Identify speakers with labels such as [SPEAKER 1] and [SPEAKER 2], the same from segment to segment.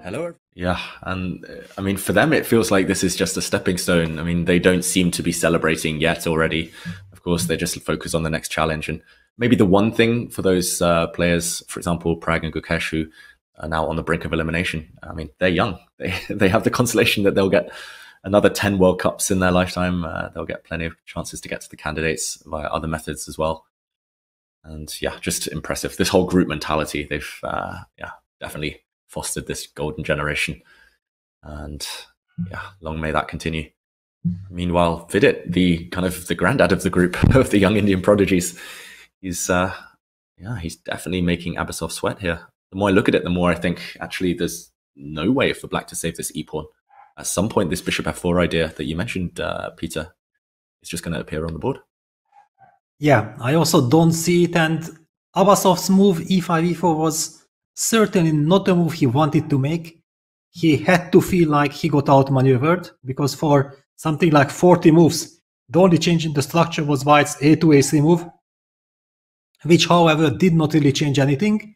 [SPEAKER 1] Hello. Yeah, and I mean, for them, it feels like this is just a stepping stone. I mean, they don't seem to be celebrating yet already. Of course, they're just focused on the next challenge. And maybe the one thing for those players, for example, Prag and Gukesh, who are now on the brink of elimination, I mean, they're young. They have the consolation that they'll get another 10 World Cups in their lifetime. They'll get plenty of chances to get to the candidates via other methods as well. And yeah, just impressive. This whole group mentality, they've definitely fostered this golden generation. And yeah, long may that continue. Meanwhile, Vidit, the kind of the granddad of the group of the young Indian prodigies, he's definitely making Abasov sweat here. The more I look at it, the more I think actually there's no way for black to save this e-pawn. At some point, this bishop f4 idea that you mentioned, Peter, is just going to appear on the board.
[SPEAKER 2] Yeah, I also don't see it, and Abasov's move e5, e4 was certainly not the move he wanted to make. He had to feel like he got outmaneuvered, because for something like 40 moves, the only change in the structure was White's a2, a3 move, which, however, did not really change anything.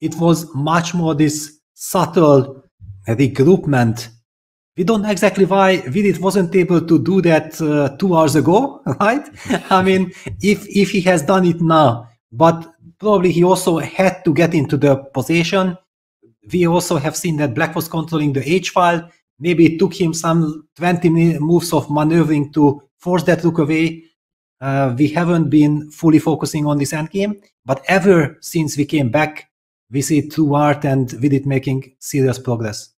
[SPEAKER 2] It was much more this subtle regroupment. We don't know exactly why Vidit wasn't able to do that 2 hours ago, right? I mean, if he has done it now, but probably he also had to get into the position. We also have seen that black was controlling the H file. Maybe it took him some 20 moves of maneuvering to force that rook away. We haven't been fully focusing on this endgame, but ever since we came back, we see true art and Vidit making serious progress.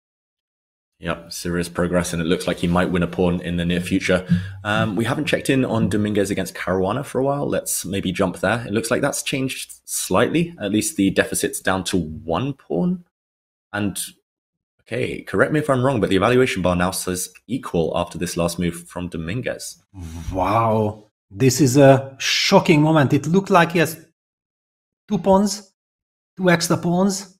[SPEAKER 1] Yep, serious progress, and it looks like he might win a pawn in the near future. We haven't checked in on Dominguez against Caruana for a while. Let's maybe jump there. It looks like that's changed slightly. At least the deficit's down to 1 pawn. And, okay, correct me if I'm wrong, but the evaluation bar now says equal after this last move from Dominguez.
[SPEAKER 2] Wow, this is a shocking moment. It looked like he has 2 pawns, 2 extra pawns.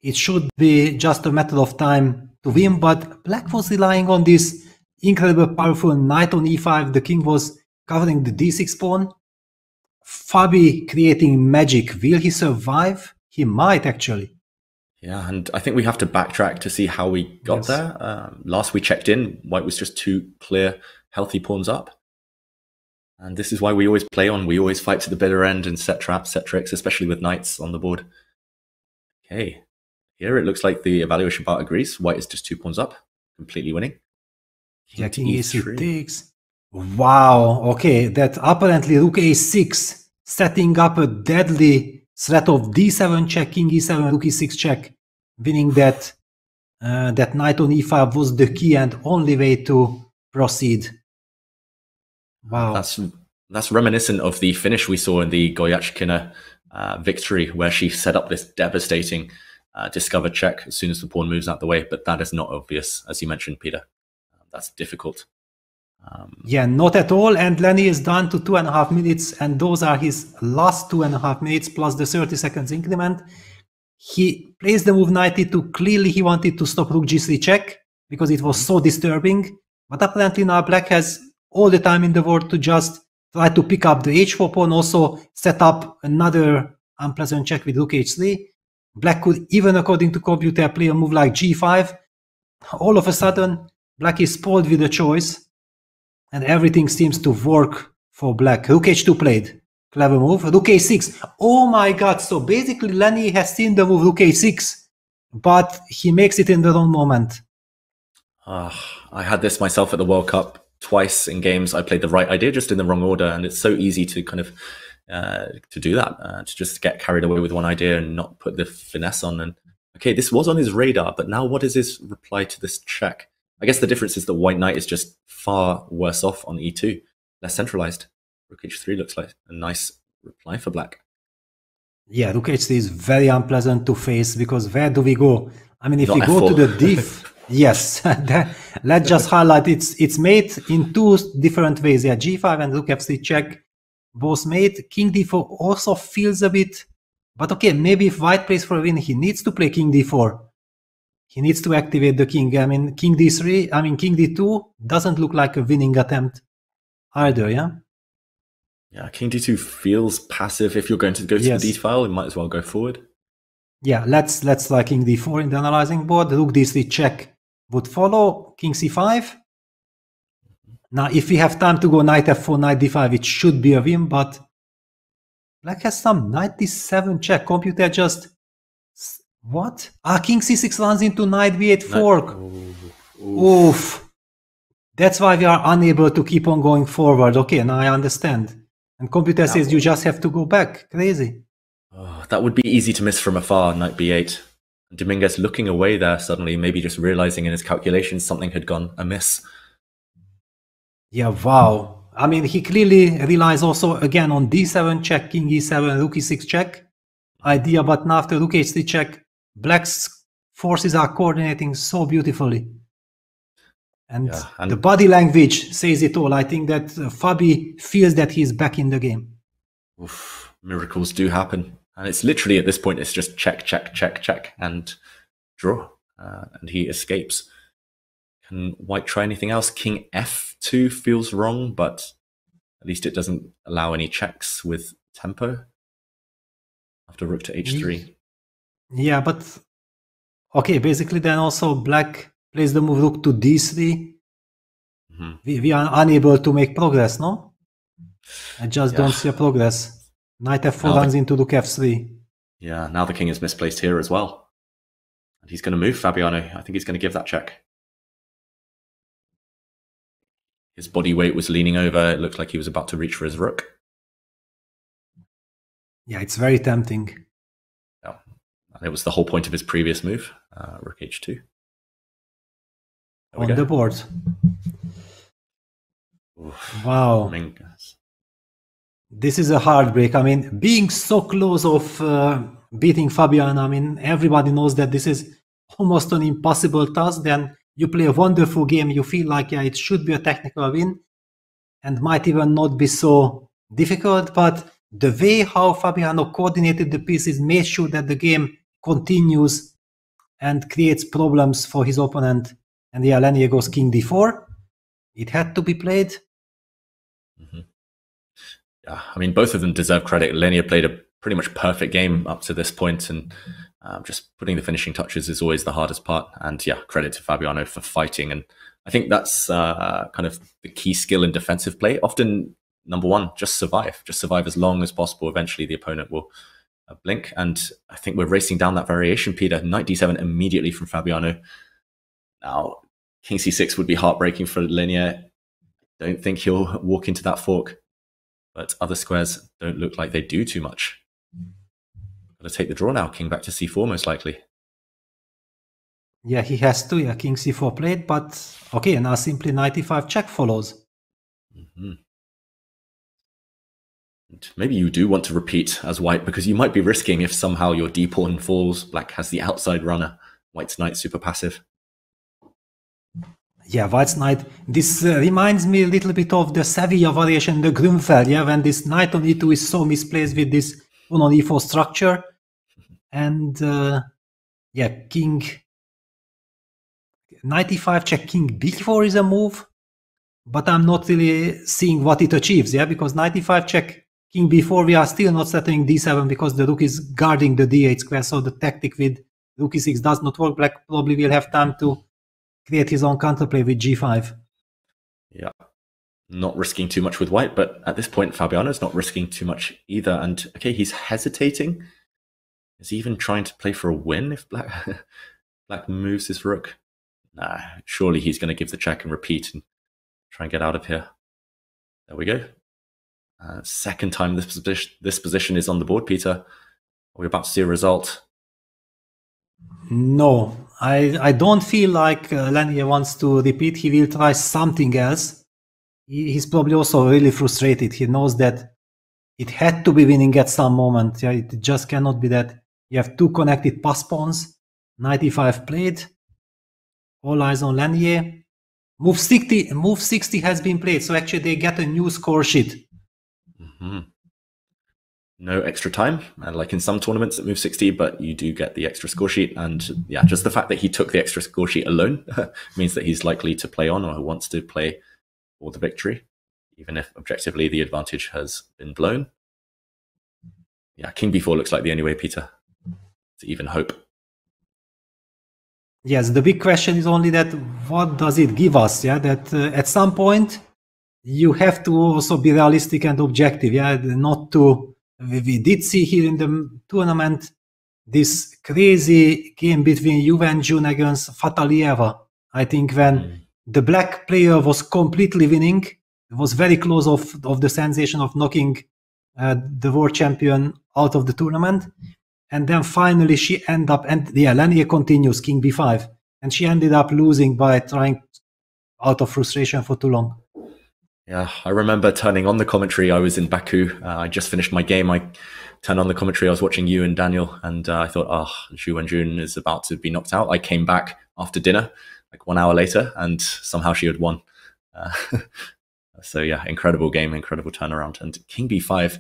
[SPEAKER 2] It should be just a matter of time to win, but black was relying on this incredible powerful knight on e5. The king was covering the d6 pawn. Fabi creating magic. Will he survive? He might, actually.
[SPEAKER 1] Yeah, and I think we have to backtrack to see how we got there. Last we checked in, White was just 2 clear, healthy pawns up. And this is why we always play on. We always fight to the bitter end and set traps, set tricks, especially with knights on the board. Okay. Here it looks like the evaluation bar agrees. White is just 2 pawns up, completely winning.
[SPEAKER 2] Yeah, king e3 takes. Wow, okay, that apparently rook a6, setting up a deadly threat of d7 check, king e7, rook e6 check, winning that that knight on e5 was the key and only way to proceed. Wow.
[SPEAKER 1] That's reminiscent of the finish we saw in the Goyachkina victory, where she set up this devastating discover check as soon as the pawn moves out the way, but that is not obvious, as you mentioned, Peter. That's difficult.
[SPEAKER 2] Yeah, not at all. And Lenny is down to 2.5 minutes, and those are his last 2.5 minutes plus the 30 seconds increment. He plays the move knight e2. Clearly, he wanted to stop rook g3 check because it was so disturbing. But apparently now black has all the time in the world to just try to pick up the h4 pawn, also set up another unpleasant check with rook h3. Black could even, according to computer, play a move like g5. All of a sudden, black is spoiled with a choice, and everything seems to work for black. Rook h2 played. Clever move. Rook a6. Oh my god, so basically Lenny has seen the move rook a6, but he makes it in the wrong moment.
[SPEAKER 1] I had this myself at the World Cup twice in games. I played the right idea, just in the wrong order, and it's so easy to kind of to do that, to just get carried away with one idea and not put the finesse on. And okay, this was on his radar, but now what is his reply to this check? I guess the difference is that white knight is just far worse off on e2, less centralized. Rook h3 looks like a nice reply for black.
[SPEAKER 2] Yeah, rook h3 is very unpleasant to face, because where do we go? I mean, if
[SPEAKER 1] Not
[SPEAKER 2] we
[SPEAKER 1] f4.
[SPEAKER 2] go to the diff, yes, let's just highlight it's made in 2 different ways. Yeah, g5 and rook f3 check, both made. King d4 also feels a bit, but okay, maybe if white plays for a win, he needs to play king d4. He needs to activate the king. I mean, king d3, I mean, king d2 doesn't look like a winning attempt either, yeah?
[SPEAKER 1] Yeah, king d2 feels passive. If you're going to go to the d file, you might as well go forward.
[SPEAKER 2] Yeah, let's try king d4 in the analyzing board. Rook d3 check would follow. King c5. Now, if we have time to go knight f4, knight d5, it should be a win, but black has some knight d7 check. Computer just... What? Ah, king c6 runs into knight b8 fork. Oof. That's why we are unable to keep on going forward. Okay, now I understand. And computer says you just have to go back. Crazy.
[SPEAKER 1] Oh, that would be easy to miss from afar, knight b8. Dominguez looking away there suddenly, maybe just realizing in his calculations something had gone amiss.
[SPEAKER 2] Yeah, wow. I mean, he clearly relies also again on d7 check, king e7, rook e6 check idea, but now after rook h3 check, black's forces are coordinating so beautifully. And the body language says it all. I think that Fabi feels that he's back in the game.
[SPEAKER 1] Oof, miracles do happen. And it's literally at this point, it's just check, check, check, check, and draw. And he escapes. Can white try anything else? King f2 feels wrong, but at least it doesn't allow any checks with tempo. After rook to h3.
[SPEAKER 2] Yeah, but... Okay, basically then also black plays the move rook to d3. We are unable to make progress, no? I just don't see a progress. Knight f4 runs into rook f3.
[SPEAKER 1] Yeah, now the king is misplaced here as well. And he's going to move Fabiano. I think he's going to give that check. His body weight was leaning over. It looked like he was about to reach for his rook.
[SPEAKER 2] Yeah, it's very tempting.
[SPEAKER 1] Yeah. And it was the whole point of his previous move, rook h2.
[SPEAKER 2] On the board.
[SPEAKER 1] Oof.
[SPEAKER 2] Wow. This is a heartbreak. I mean, being so close of beating Fabian, I mean, everybody knows that this is almost an impossible task. Then you play a wonderful game. You feel like, yeah, it should be a technical win and might even not be so difficult. But the way how Fabiano coordinated the pieces made sure that the game continues and creates problems for his opponent. And yeah, Lenier goes king d4. It had to be played.
[SPEAKER 1] Yeah, I mean, both of them deserve credit. Lenier played a pretty much perfect game up to this point, and just putting the finishing touches is always the hardest part. And yeah, credit to Fabiano for fighting. And I think that's kind of the key skill in defensive play. Often, number one, just survive as long as possible. Eventually, the opponent will blink. And I think we're racing down that variation, Peter. Knight d7 immediately from Fabiano. Now, king c6 would be heartbreaking for Lenier. Don't think he'll walk into that fork. But other squares don't look like they do too much. Got to take the draw now. King back to c4, most likely.
[SPEAKER 2] Yeah, he has to. Yeah, king c4 played, but okay, now simply knight e5 check follows.
[SPEAKER 1] And maybe you do want to repeat as white, because you might be risking if somehow your d pawn falls. Black has the outside runner. White's knight super passive.
[SPEAKER 2] Yeah, white's knight. This reminds me a little bit of the Sevilla variation, the Grünfeld, yeah, when this knight on e2 is so misplaced with this pawn on e4 structure. And yeah, king... Knight e5 check, king b4 is a move, but I'm not really seeing what it achieves, yeah, because knight e5 check, king b4, we are still not settling d7 because the rook is guarding the d8 square, so the tactic with rook e6 does not work. Black probably will have time to create his own counterplay with g5.
[SPEAKER 1] Yeah, not risking too much with white, but at this point, Fabiano's not risking too much either. And okay, he's hesitating. Is he even trying to play for a win if Black moves his rook? Nah, surely he's going to give the check and repeat and try and get out of here. There we go. Second time this position is on the board, Peter. Are we about to see a result?
[SPEAKER 2] No, I don't feel like Lenier wants to repeat. He will try something else. He's probably also really frustrated. He knows that it had to be winning at some moment. Yeah, it just cannot be that you have two connected pass pawns. Knight e5 played. All eyes on Lenier. Move 60 has been played, so actually they get a new score sheet.
[SPEAKER 1] No extra time, like in some tournaments at move 60, but you do get the extra score sheet. And yeah, just the fact that he took the extra score sheet alone means that he's likely to play on, or wants to play for the victory, even if objectively the advantage has been blown. Yeah, king b4 looks like the only way, Peter. to even hope.
[SPEAKER 2] Yes, the big question is only that what does it give us? Yeah, that at some point you have to also be realistic and objective. Yeah, not to. We did see here in the tournament this crazy game between Juve and June against Fatalieva. I think when the black player was completely winning, it was very close of the sensation of knocking the world champion out of the tournament. And then finally she ended up, and Lenier continues, king b5. And she ended up losing by trying out of frustration for too long.
[SPEAKER 1] Yeah, I remember turning on the commentary. I was in Baku. I just finished my game. I turned on the commentary. I was watching you and Daniel, and I thought, Zhu Wenjun is about to be knocked out. I came back after dinner, like 1 hour later, and somehow she had won. So yeah, incredible game, incredible turnaround. And king b5,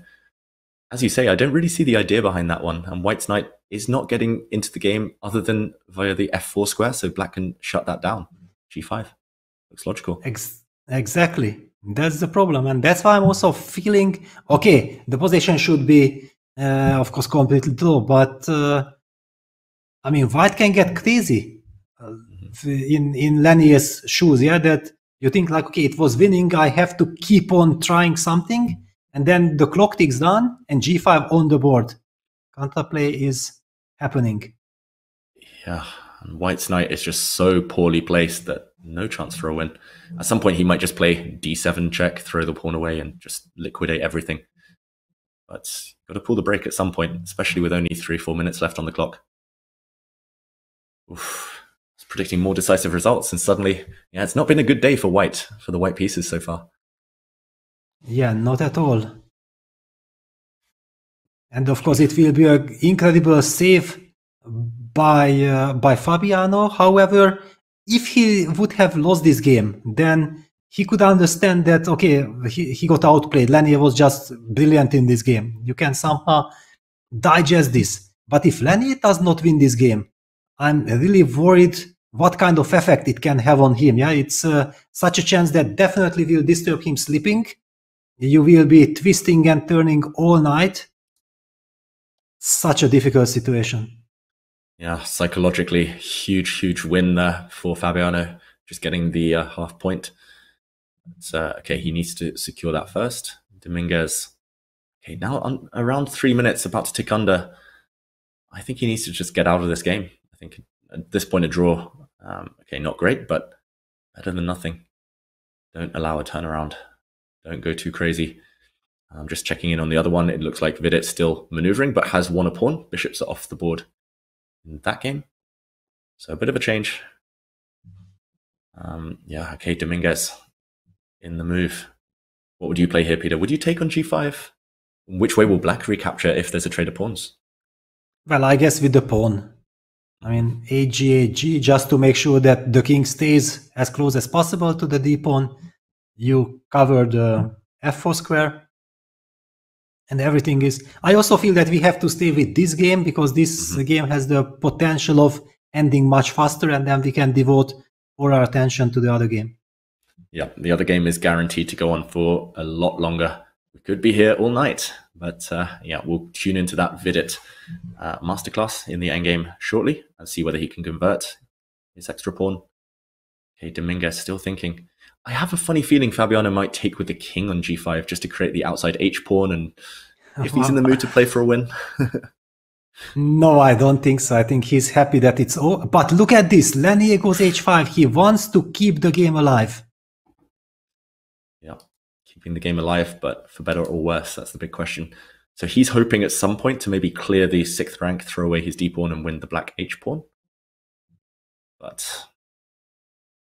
[SPEAKER 1] as you say, I don't really see the idea behind that one. And White's knight is not getting into the game other than via the f4 square, so black can shut that down. g5 looks logical.
[SPEAKER 2] Exactly. That's the problem. And that's why I'm also feeling, okay, the position should be, of course, completely draw. But, I mean, White can get crazy in Lanier's shoes, yeah, that you think like, okay, it was winning, I have to keep on trying something. And then the clock ticks down and g5 on the board. Counterplay is happening.
[SPEAKER 1] Yeah, and White's knight is just so poorly placed that no chance for a win. At some point, he might just play d7 check, throw the pawn away, and just liquidate everything. But got to pull the break at some point, especially with only 3-4 minutes left on the clock. Oof. I was predicting more decisive results, and suddenly, yeah, it's not been a good day for White, for the White pieces so far.
[SPEAKER 2] Yeah, not at all. And of course, it will be an incredible save by Fabiano. However, if he would have lost this game, then he could understand that, okay, he got outplayed. Lenier was just brilliant in this game. You can somehow digest this. But if Lenier does not win this game, I'm really worried what kind of effect it can have on him. Yeah, it's such a chance that definitely will disturb him sleeping. You will be twisting and turning all night. Such a difficult situation.
[SPEAKER 1] Yeah, psychologically, huge win there for Fabiano, just getting the half point. Okay, he needs to secure that first. Dominguez, okay, now around 3 minutes, about to tick under. I think he needs to just get out of this game. I think at this point, a draw. Okay, not great, but better than nothing. Don't allow a turnaround. Don't go too crazy. I'm just checking in on the other one. It looks like Vidit's still maneuvering, but has won a pawn. Bishops are off the board in that game. So a bit of a change. Yeah, okay, Dominguez in the move. What would you play here, Peter? Would you take on g5? Which way will black recapture if there's a trade of pawns?
[SPEAKER 2] Well, I guess with the pawn. I mean, AG, just to make sure that the king stays as close as possible to the d pawn. You cover the f4 square. And everything is... I also feel that we have to stay with this game because this game has the potential of ending much faster, and then we can devote all our attention to the other game.
[SPEAKER 1] Yeah, the other game is guaranteed to go on for a lot longer. We could be here all night, but yeah, we'll tune into that Vidit masterclass in the endgame shortly and see whether he can convert his extra pawn. Okay, Dominguez still thinking. I have a funny feeling Fabiano might take with the king on g5 just to create the outside h-pawn, and if he's in the mood to play for a win.
[SPEAKER 2] No, I don't think so. I think he's happy that it's over. But look at this. Lenier goes h5. He wants to keep the game alive.
[SPEAKER 1] Yeah, keeping the game alive, but for better or worse, that's the big question. So he's hoping at some point to maybe clear the 6th rank, throw away his d-pawn and win the black h-pawn. But...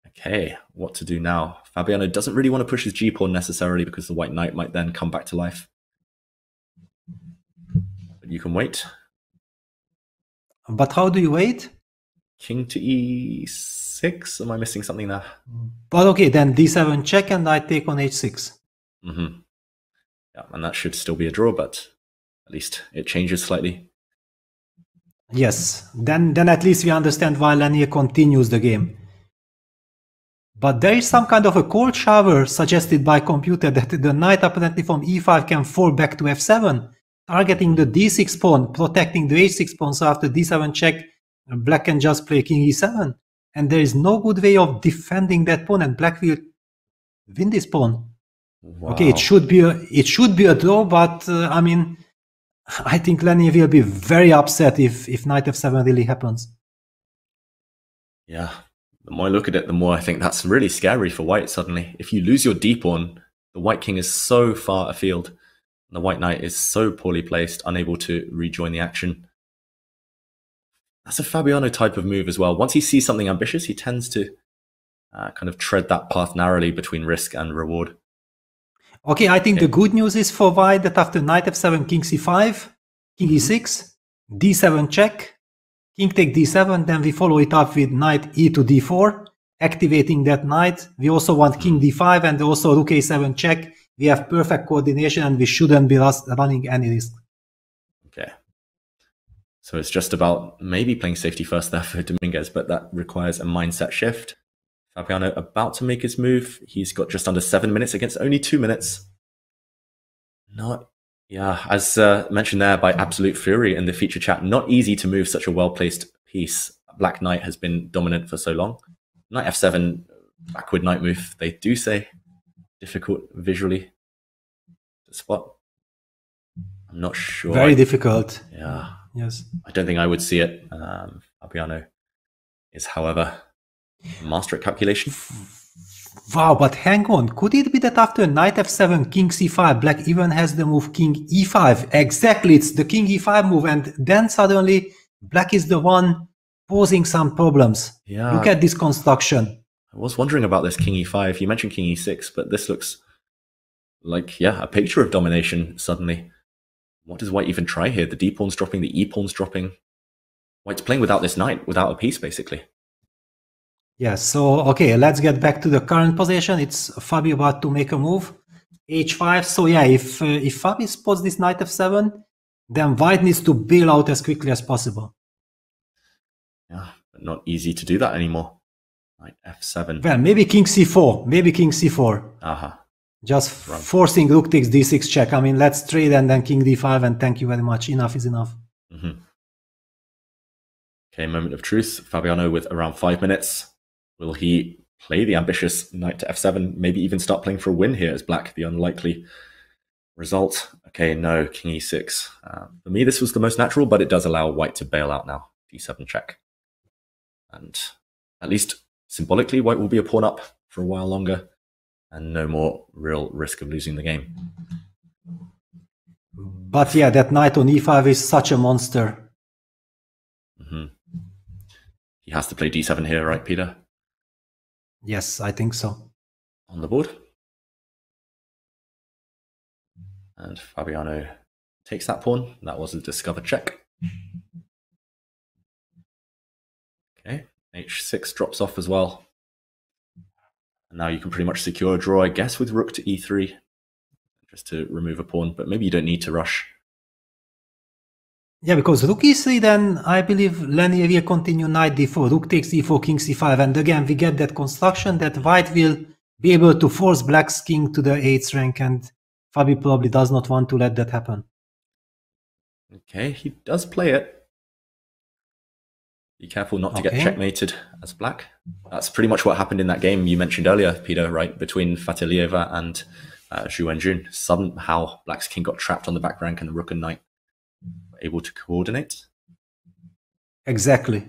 [SPEAKER 1] okay, what to do now? Fabiano doesn't really want to push his g-pawn necessarily because the white knight might then come back to life. But you can wait.
[SPEAKER 2] But how do you wait?
[SPEAKER 1] King to e6? Am I missing something there?
[SPEAKER 2] But okay, then d7 check and I take on h6.
[SPEAKER 1] Yeah, and that should still be a draw, but at least it changes slightly.
[SPEAKER 2] Yes, then at least we understand why Lenier continues the game. But there is some kind of a cold shower suggested by computer that the knight apparently from e5 can fall back to f7. targeting the d6 pawn, protecting the h6 pawn. So after d7 check, black can just play king e7. And there is no good way of defending that pawn, and black will win this pawn.
[SPEAKER 1] Wow.
[SPEAKER 2] Okay, it should be a draw, but I mean, I think Lenny will be very upset if knight f7 really happens.
[SPEAKER 1] Yeah, the more I look at it, the more I think that's really scary for white suddenly. If you lose your d-pawn, the white king is so far afield, and the white knight is so poorly placed, unable to rejoin the action. That's a Fabiano type of move as well. Once he sees something ambitious, he tends to kind of tread that path narrowly between risk and reward.
[SPEAKER 2] Okay, I think the good news is for white that after knight f7, king c5, king e6, d7 check, king take d7, then we follow it up with knight e to d4, activating that knight. We also want king d5 and also rook a7 check. We have perfect coordination and we shouldn't be running any risk.
[SPEAKER 1] Okay. So it's just about maybe playing safety first there for Dominguez, but that requires a mindset shift. Fabiano about to make his move. He's got just under 7 minutes against only 2 minutes. As mentioned there by Absolute Fury in the feature chat, not easy to move such a well-placed piece. Black knight has been dominant for so long. Knight f7, backward knight move, they do say. Difficult visually to spot. I'm not sure.
[SPEAKER 2] Very difficult.
[SPEAKER 1] Yeah.
[SPEAKER 2] Yes.
[SPEAKER 1] I don't think I would see it. Fabiano is, however, master at calculation.
[SPEAKER 2] Wow, but hang on. Could it be that after knight f7, king c5, black even has the move king e5? Exactly, it's the king e5 move, and then suddenly black is the one posing some problems.
[SPEAKER 1] Yeah.
[SPEAKER 2] Look at this construction.
[SPEAKER 1] I was wondering about this king e5. You mentioned king e6, but this looks like, a picture of domination suddenly. What does white even try here? The d-pawn's dropping, the e-pawn's dropping. White's playing without this knight, without a piece, basically.
[SPEAKER 2] Yes, so, okay, let's get back to the current position. It's Fabi about to make a move. h5, so yeah, if Fabi spots this knight f7, then white needs to bail out as quickly as possible.
[SPEAKER 1] Yeah, but not easy to do that anymore. Knight f7.
[SPEAKER 2] Well, maybe king c4, maybe king c4. Just forcing rook takes d6 check. I mean, let's trade and then king d5 and thank you very much. Enough is enough.
[SPEAKER 1] Okay, moment of truth. Fabiano with around 5 minutes. Will he play the ambitious knight to f7? Maybe even start playing for a win here as black, the unlikely result. Okay, no, king e6. For me, this was the most natural, but it does allow white to bail out now. d7 check. And at least symbolically, white will be a pawn up for a while longer and no more real risk of losing the game.
[SPEAKER 2] But yeah, that knight on e5 is such a monster.
[SPEAKER 1] He has to play d7 here, right, Peter?
[SPEAKER 2] Yes, I think so.
[SPEAKER 1] On the board. And Fabiano takes that pawn. That was a discovered check. Okay, h6 drops off as well. And now you can pretty much secure a draw, I guess, with rook to e3. Just to remove a pawn, but maybe you don't need to rush.
[SPEAKER 2] Yeah, because rook e3, then I believe Lenny will continue knight d4, rook takes e4, king c5, and again we get that construction that white will be able to force black's king to the 8th rank, and Fabi probably does not want to let that happen.
[SPEAKER 1] Okay, he does play it. Be careful not to get checkmated as black. That's pretty much what happened in that game you mentioned earlier, Peter, right? Between Fatilieva and Zhu Wenjun. Somehow black's king got trapped on the back rank and the rook and knight were able to coordinate.
[SPEAKER 2] Exactly.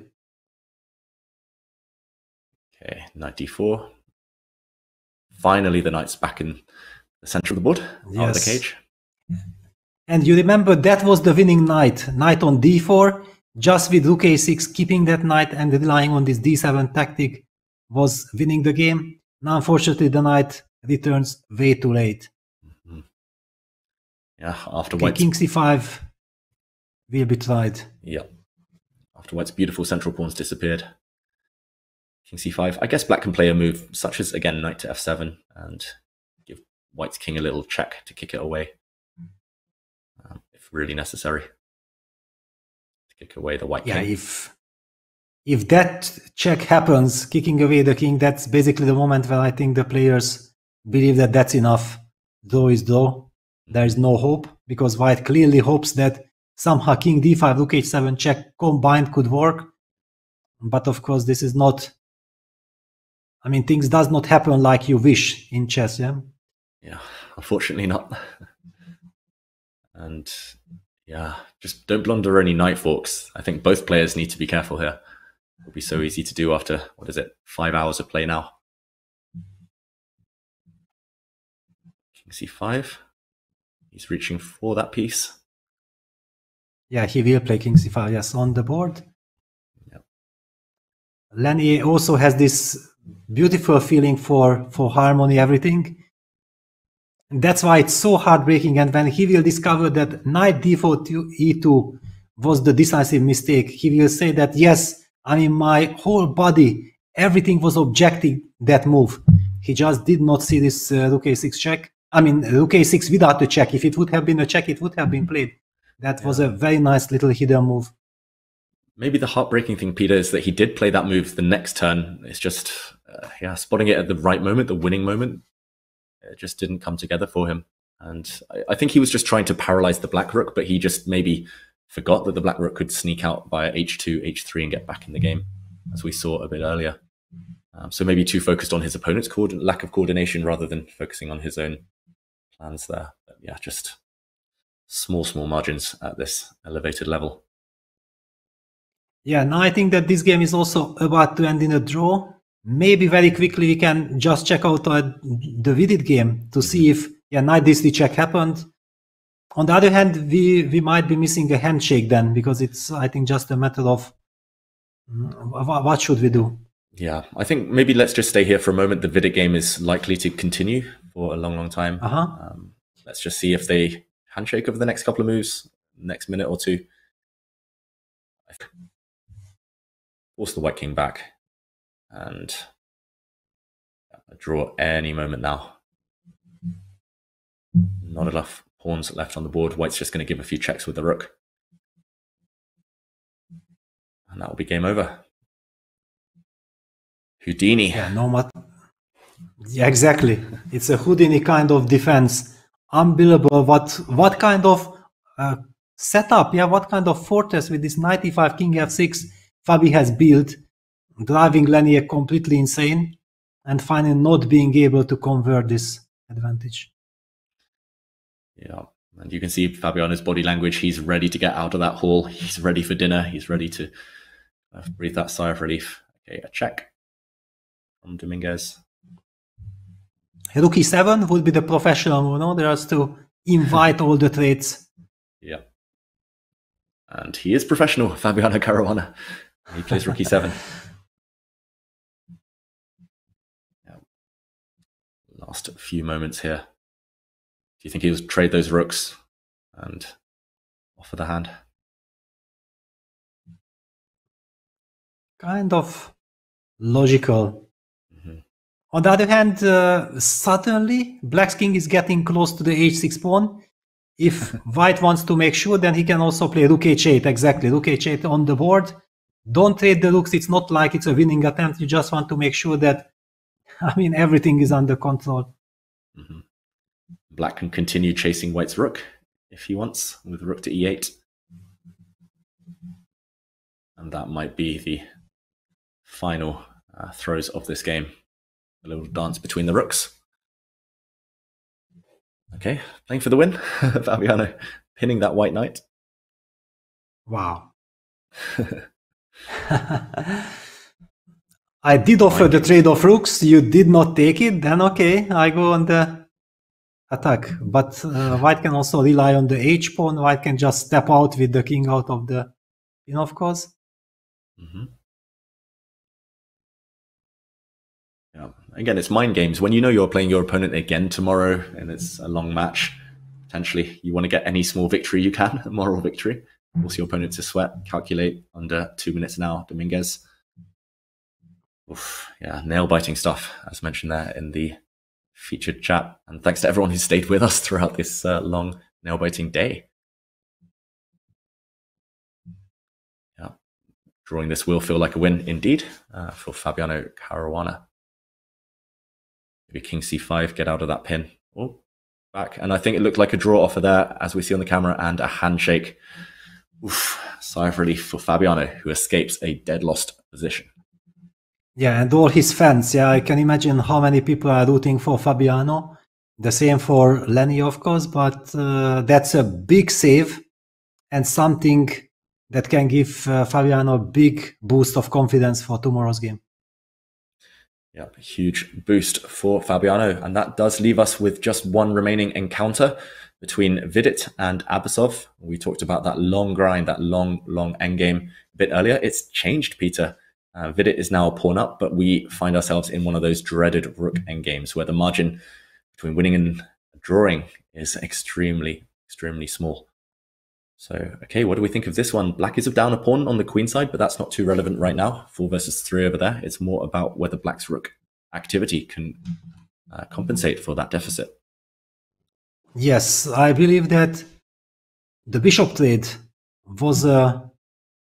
[SPEAKER 1] Okay, knight d4. Finally, the knight's back in the center of the board, out of the cage.
[SPEAKER 2] And you remember that was the winning knight. Knight on d4, just with rook a6, keeping that knight and relying on this d7 tactic was winning the game. Now, unfortunately, the knight returns way too late.
[SPEAKER 1] Yeah, after white's...
[SPEAKER 2] king c5 will be tried.
[SPEAKER 1] Yeah, after white's beautiful central pawns disappeared. King c5. I guess black can play a move such as, again, knight to f7 and give white's king a little check to kick it away. If really necessary. To kick away the white king.
[SPEAKER 2] Yeah, if that check happens, kicking away the king, that's basically the moment where I think the players believe that that's enough. Draw is draw. there is no hope, because white clearly hopes that somehow king d5, rook h7 check combined could work. But of course, this is not, I mean, things does not happen like you wish in chess, yeah?
[SPEAKER 1] Yeah, unfortunately not. And yeah, just don't blunder any knight forks. I think both players need to be careful here. It'll be so easy to do after, what is it, 5 hours of play now. King c5. He's reaching for that piece.
[SPEAKER 2] Yeah, he will play king c5, yes, on the board.
[SPEAKER 1] Yep.
[SPEAKER 2] Lenny also has this beautiful feeling for harmony, everything. And that's why it's so heartbreaking. And when he will discover that knight d4 to e2 was the decisive mistake, he will say that, yes, I mean, my whole body, everything was objecting that move. He just did not see this rook a6 check. I mean, rook a6 without a check. If it would have been a check, it would have been played. That was a very nice little hidden move.
[SPEAKER 1] Maybe the heartbreaking thing, Peter, is that he did play that move the next turn. It's just, spotting it at the right moment, the winning moment. It just didn't come together for him. And I think he was just trying to paralyze the black rook, but he just maybe forgot that the black rook could sneak out via h2, h3 and get back in the game, as we saw a bit earlier. So maybe too focused on his opponent's lack of coordination rather than focusing on his own plans there. But yeah, just small margins at this elevated level.
[SPEAKER 2] Yeah, now I think that this game is also about to end in a draw. Maybe very quickly we can just check out the vivid game to see if knight d3 check happened. On the other hand, we might be missing a handshake then, because it's, I think, just a matter of what should we do.
[SPEAKER 1] Yeah, I think maybe let's just stay here for a moment. The vivid game is likely to continue for a long time. Let's just see if they handshake over the next couple of moves, next minute or two. Force the white king back. And a draw any moment now. Not enough pawns left on the board. White's just going to give a few checks with the rook. And that will be game over. Houdini.
[SPEAKER 2] Yeah, no matter. Yeah, exactly. It's a Houdini kind of defense. Unbelievable. What kind of setup? Yeah, what kind of fortress with this knight e5, king f6 Fabi has built, driving Lenier completely insane, and finally not being able to convert this advantage.
[SPEAKER 1] Yeah, and you can see Fabiano's body language. He's ready to get out of that hall. He's ready for dinner. He's ready to breathe that sigh of relief. Okay, a check from Dominguez.
[SPEAKER 2] Rook e7 would be the professional move, no? There has to invite all the traits.
[SPEAKER 1] Yeah. And he is professional, Fabiano Caruana. He plays rook e7. Yeah. Last few moments here. Do you think he'll trade those rooks and offer the hand?
[SPEAKER 2] Kind of logical. On the other hand, suddenly Black's king is getting close to the h6 pawn. If white wants to make sure, then he can also play rook h8. Exactly, rook h8 on the board. Don't trade the rooks. It's not like it's a winning attempt. You just want to make sure that, I mean, everything is under control.
[SPEAKER 1] Black can continue chasing white's rook if he wants, with rook to e8. And that might be the final throws of this game. A little dance between the rooks. Okay, playing for the win. Fabiano pinning that white knight.
[SPEAKER 2] Wow. I did offer the trade of rooks. You did not take it. Then okay, I go on the attack. But white can also rely on the h pawn. White can just step out with the king out of the pin, of course.
[SPEAKER 1] Yeah. Again, it's mind games. When you know you're playing your opponent again tomorrow and it's a long match, potentially you want to get any small victory you can, a moral victory. Force your opponent to sweat, calculate under 2 minutes now, Dominguez. Oof, yeah, nail-biting stuff, as mentioned there in the featured chat. And thanks to everyone who stayed with us throughout this long, nail-biting day. Yeah, drawing this will feel like a win indeed for Fabiano Caruana. Maybe king c5, get out of that pin. Oh, back. And I think it looked like a draw offer there, as we see on the camera, and a handshake. Oof, sigh of relief for Fabiano, who escapes a dead lost position.
[SPEAKER 2] Yeah, and all his fans. Yeah, I can imagine how many people are rooting for Fabiano. The same for Lenny, of course, but that's a big save and something that can give Fabiano a big boost of confidence for tomorrow's game.
[SPEAKER 1] Yeah, huge boost for Fabiano. And that does leave us with just one remaining encounter between Vidit and Abasov. We talked about that long grind, that long endgame a bit earlier. It's changed, Peter. Vidit is now a pawn up, but we find ourselves in one of those dreaded rook endgames where the margin between winning and drawing is extremely small. So, okay, what do we think of this one? Black is down a pawn on the queen side, but that's not too relevant right now. 4 versus 3 over there. It's more about whether Black's rook activity can compensate for that deficit.
[SPEAKER 2] Yes, I believe that the bishop trade was a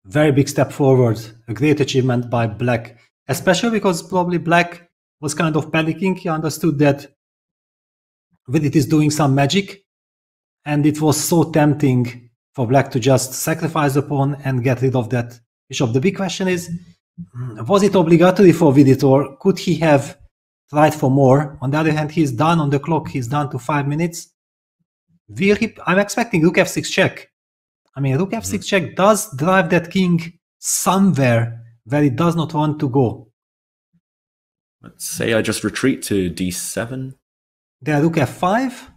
[SPEAKER 2] very big step forward, a great achievement by Black, especially because probably Black was kind of panicking. He understood that Vidit is doing some magic, and it was so tempting for Black to just sacrifice the pawn and get rid of that bishop. The big question is, was it obligatory for Vidit, or could he have tried for more? On the other hand, he's done on the clock. He's down to 5 minutes. I'm expecting rook f6 check. I mean, rook f6 check does drive that king somewhere where it does not want to go.
[SPEAKER 1] Let's say I just retreat to d7.
[SPEAKER 2] There, rook f5.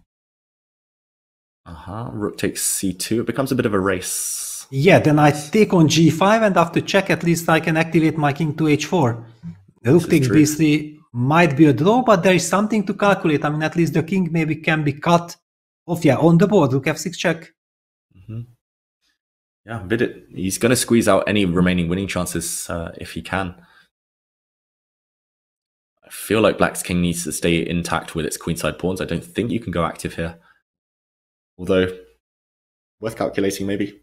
[SPEAKER 1] Rook takes c2. It becomes a bit of a race.
[SPEAKER 2] Yeah, then I take on g5, and after check, at least I can activate my king to h4. Rook takes b3 might be a draw, but there is something to calculate. I mean, at least the king maybe can be cut off. Yeah, on the board, rook f6 check.
[SPEAKER 1] Yeah, Vidit, he's going to squeeze out any remaining winning chances if he can. I feel like Black's king needs to stay intact with its queenside pawns. I don't think you can go active here. Although, worth calculating maybe.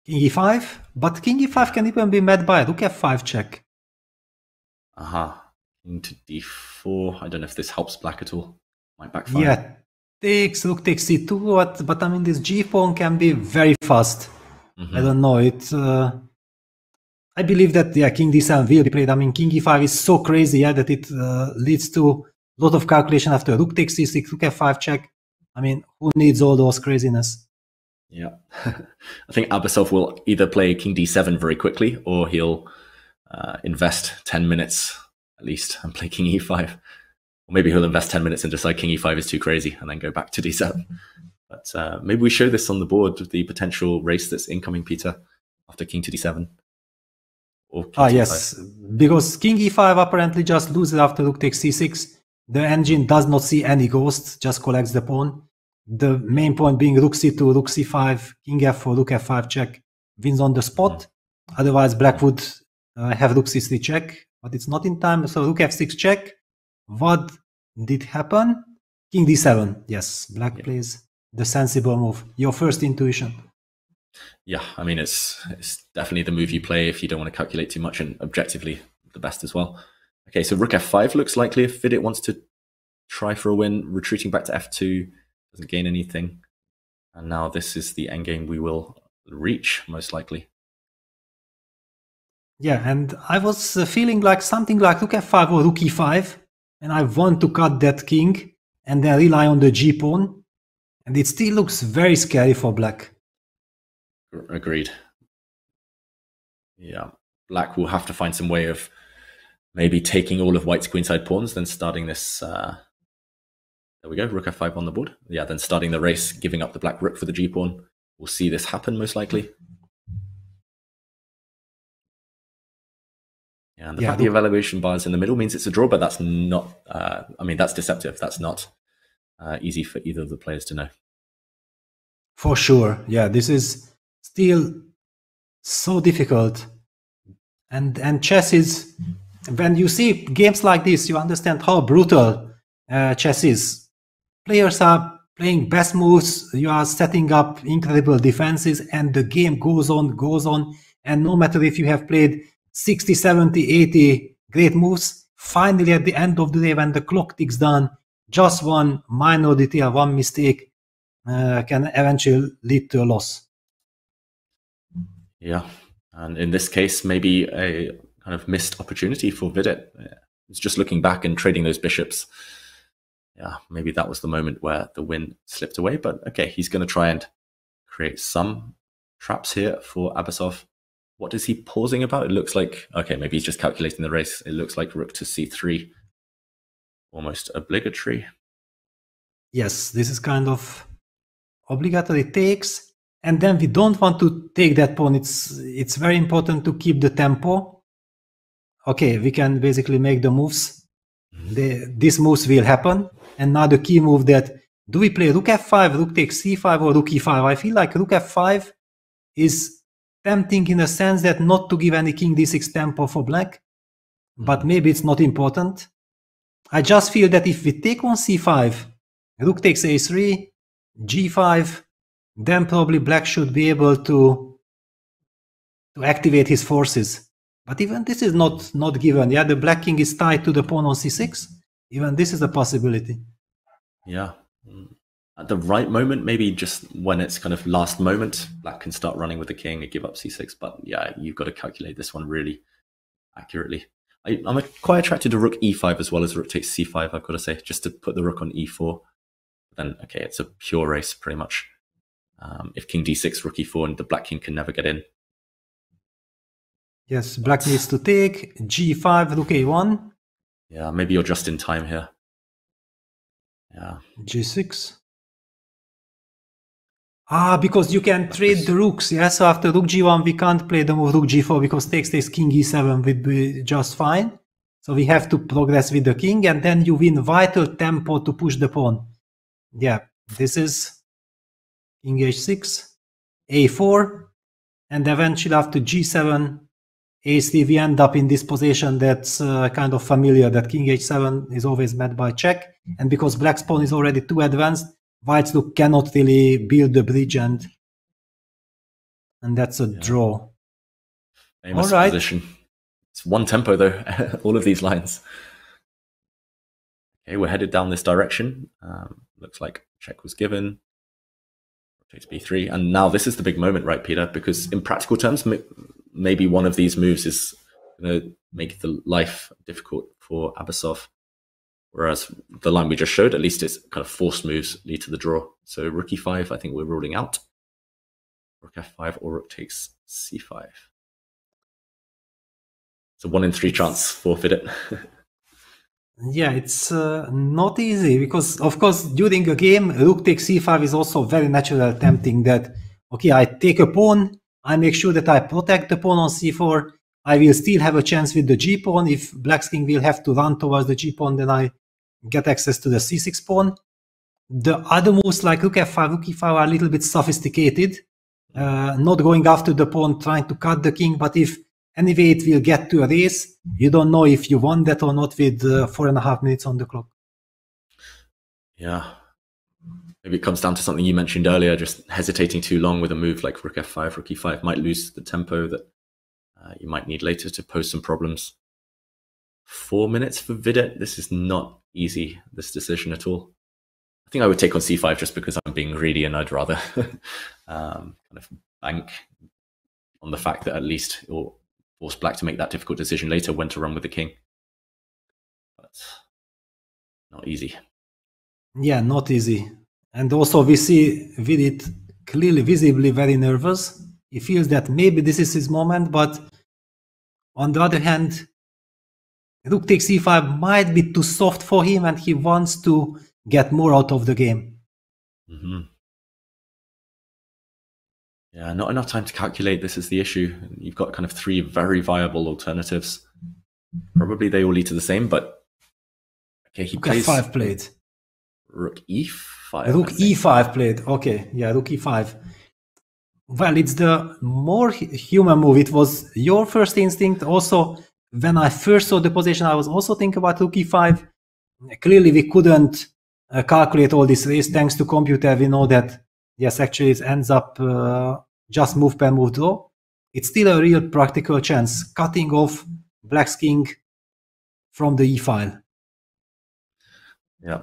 [SPEAKER 2] King e5, but king e5 can even be met by rook f5 check.
[SPEAKER 1] King to d4. I don't know if this helps Black at all. Might backfire.
[SPEAKER 2] Yeah, rook takes c2, but I mean, this g pawn can be very fast. I don't know. I believe that, yeah, king d7 will be played. I mean, king e5 is so crazy, yeah, that it leads to a lot of calculation after rook takes c6, rook f5 check. I mean, who needs all those craziness?
[SPEAKER 1] Yeah. I think Abasov will either play king d7 very quickly, or he'll invest 10 minutes at least and play king e5. Or maybe he'll invest 10 minutes and decide king e5 is too crazy and then go back to d7. But maybe we show this on the board with the potential race that's incoming, Peter, after king to d7. Or king to
[SPEAKER 2] yes, because king e5 apparently just loses after rook takes c6. The engine does not see any ghosts, just collects the pawn. The main point being rook c2, rook c5, king f4, rook f5 check, wins on the spot. Otherwise, Black would have rook c3 check, but it's not in time. So rook f6 check. What did happen? King d7. Yes, Black plays the sensible move. Your first intuition.
[SPEAKER 1] Yeah, I mean, it's definitely the move you play if you don't want to calculate too much, and objectively the best as well. Okay, so rook f5 looks likely if Vidit wants to try for a win. Retreating back to f2 doesn't gain anything. And now this is the endgame we will reach, most likely.
[SPEAKER 2] Yeah, and I was feeling like something like rook f5 or rook e5, and I want to cut that king and then rely on the g-pawn, and it still looks very scary for Black.
[SPEAKER 1] Agreed. Yeah, Black will have to find some way of maybe taking all of White's queenside pawns, then starting this... there we go, rook f5 on the board. Yeah, then starting the race, giving up the Black rook for the g-pawn. We'll see this happen, most likely. Yeah, and the fact the evaluation bar is in the middle means it's a draw, but that's not... I mean, that's deceptive. That's not easy for either of the players to know.
[SPEAKER 2] For sure. Yeah, this is still so difficult. And chess is... When you see games like this, you understand how brutal chess is. Players are playing best moves, you are setting up incredible defenses, and the game goes on. And no matter if you have played 60, 70, 80 great moves, finally at the end of the day, when the clock ticks down, just one minor detail, one mistake can eventually lead to a loss.
[SPEAKER 1] Yeah, and in this case, maybe a kind of missed opportunity for Vidit. It's just looking back and trading those bishops. Yeah, maybe that was the moment where the win slipped away. But okay, he's going to try and create some traps here for Abasov. What is he pausing about? It looks like, okay, maybe he's just calculating the race. It looks like rook to c3, almost obligatory.
[SPEAKER 2] Yes, this is kind of obligatory takes. And then we don't want to take that pawn. It's very important to keep the tempo. Okay, we can basically make the moves. These moves will happen. And now the key move that, do we play rook f5, rook takes c5, or rook e5? I feel like rook f5 is tempting in a sense that not to give any king d6 tempo for black, but maybe it's not important. I just feel that if we take on c5, rook takes a3, g5, then probably black should be able to activate his forces. But even this is not given. Yeah, the black king is tied to the pawn on c6. Even this is a possibility.
[SPEAKER 1] Yeah. At the right moment, maybe just when it's kind of last moment, black can start running with the king and give up c6. But yeah, you've got to calculate this one really accurately. I'm quite attracted to rook e5 as well as rook takes c5, I've got to say, just to put the rook on e4. Then, okay, it's a pure race pretty much. If king d6, rook e4, and the black king can never get in.
[SPEAKER 2] Yes, black needs to take, g5, rook a1.
[SPEAKER 1] Yeah, maybe you're just in time here. Yeah.
[SPEAKER 2] g6. Because you can trade the rooks, yeah? So after rook g1, we can't play the move rook g4 because takes king e7 would be just fine. So we have to progress with the king, and then you win vital tempo to push the pawn. Yeah, this is king h6, a4, and eventually after g7, a3, we end up in this position that's kind of familiar, that king h7 is always met by check, and because black's pawn is already too advanced, white's rook cannot really build the bridge, and that's a draw.
[SPEAKER 1] Famous position. It's one tempo though, all of these lines. Okay, we're headed down this direction. Looks like check was given. Takes b3, and now this is the big moment, right, Peter? Because in practical terms, maybe one of these moves is going to make the life difficult for Abasov. Whereas the line we just showed, at least it's kind of forced moves lead to the draw. So rook e5, I think we're ruling out. Rook f5 or rook takes c5. It's a 1 in 3 chance, forfeit it.
[SPEAKER 2] Yeah, it's not easy because, of course, during a game, rook takes c5 is also very natural tempting that, okay, I take a pawn, I make sure that I protect the pawn on c4, I will still have a chance with the g-pawn. If black's king will have to run towards the g-pawn, then I get access to the c6 pawn. The other moves like rook f5, rook e5 are a little bit sophisticated, not going after the pawn, trying to cut the king, but if anyway it will get to a race, you don't know if you won that or not with 4.5 minutes on the clock.
[SPEAKER 1] Yeah. Maybe it comes down to something you mentioned earlier, just hesitating too long with a move like rook f5, rook e5 might lose the tempo that you might need later to pose some problems. 4 minutes for Vidit. This is not easy, this decision at all. I think I would take on c5 just because I'm being greedy and I'd rather kind of bank on the fact that at least it will force black to make that difficult decision later when to run with the king. But not easy.
[SPEAKER 2] Yeah, not easy. And also we see Vidit clearly, visibly very nervous. He feels that maybe this is his moment, but on the other hand, rook takes e5 might be too soft for him and he wants to get more out of the game.
[SPEAKER 1] Yeah, not enough time to calculate. This is the issue. You've got kind of 3 very viable alternatives. Probably they all lead to the same, but okay, he plays
[SPEAKER 2] f5 played.
[SPEAKER 1] Rook e5.
[SPEAKER 2] Rook e5 played. Okay, yeah, rook e5. Well, it's the more human move. It was your first instinct. Also, when I first saw the position, I was also thinking about rook e5. Clearly, we couldn't calculate all this race. Thanks to computer, we know that, yes, actually it ends up just move per move draw. It's still a real practical chance, cutting off black's king from the e file.
[SPEAKER 1] Yeah.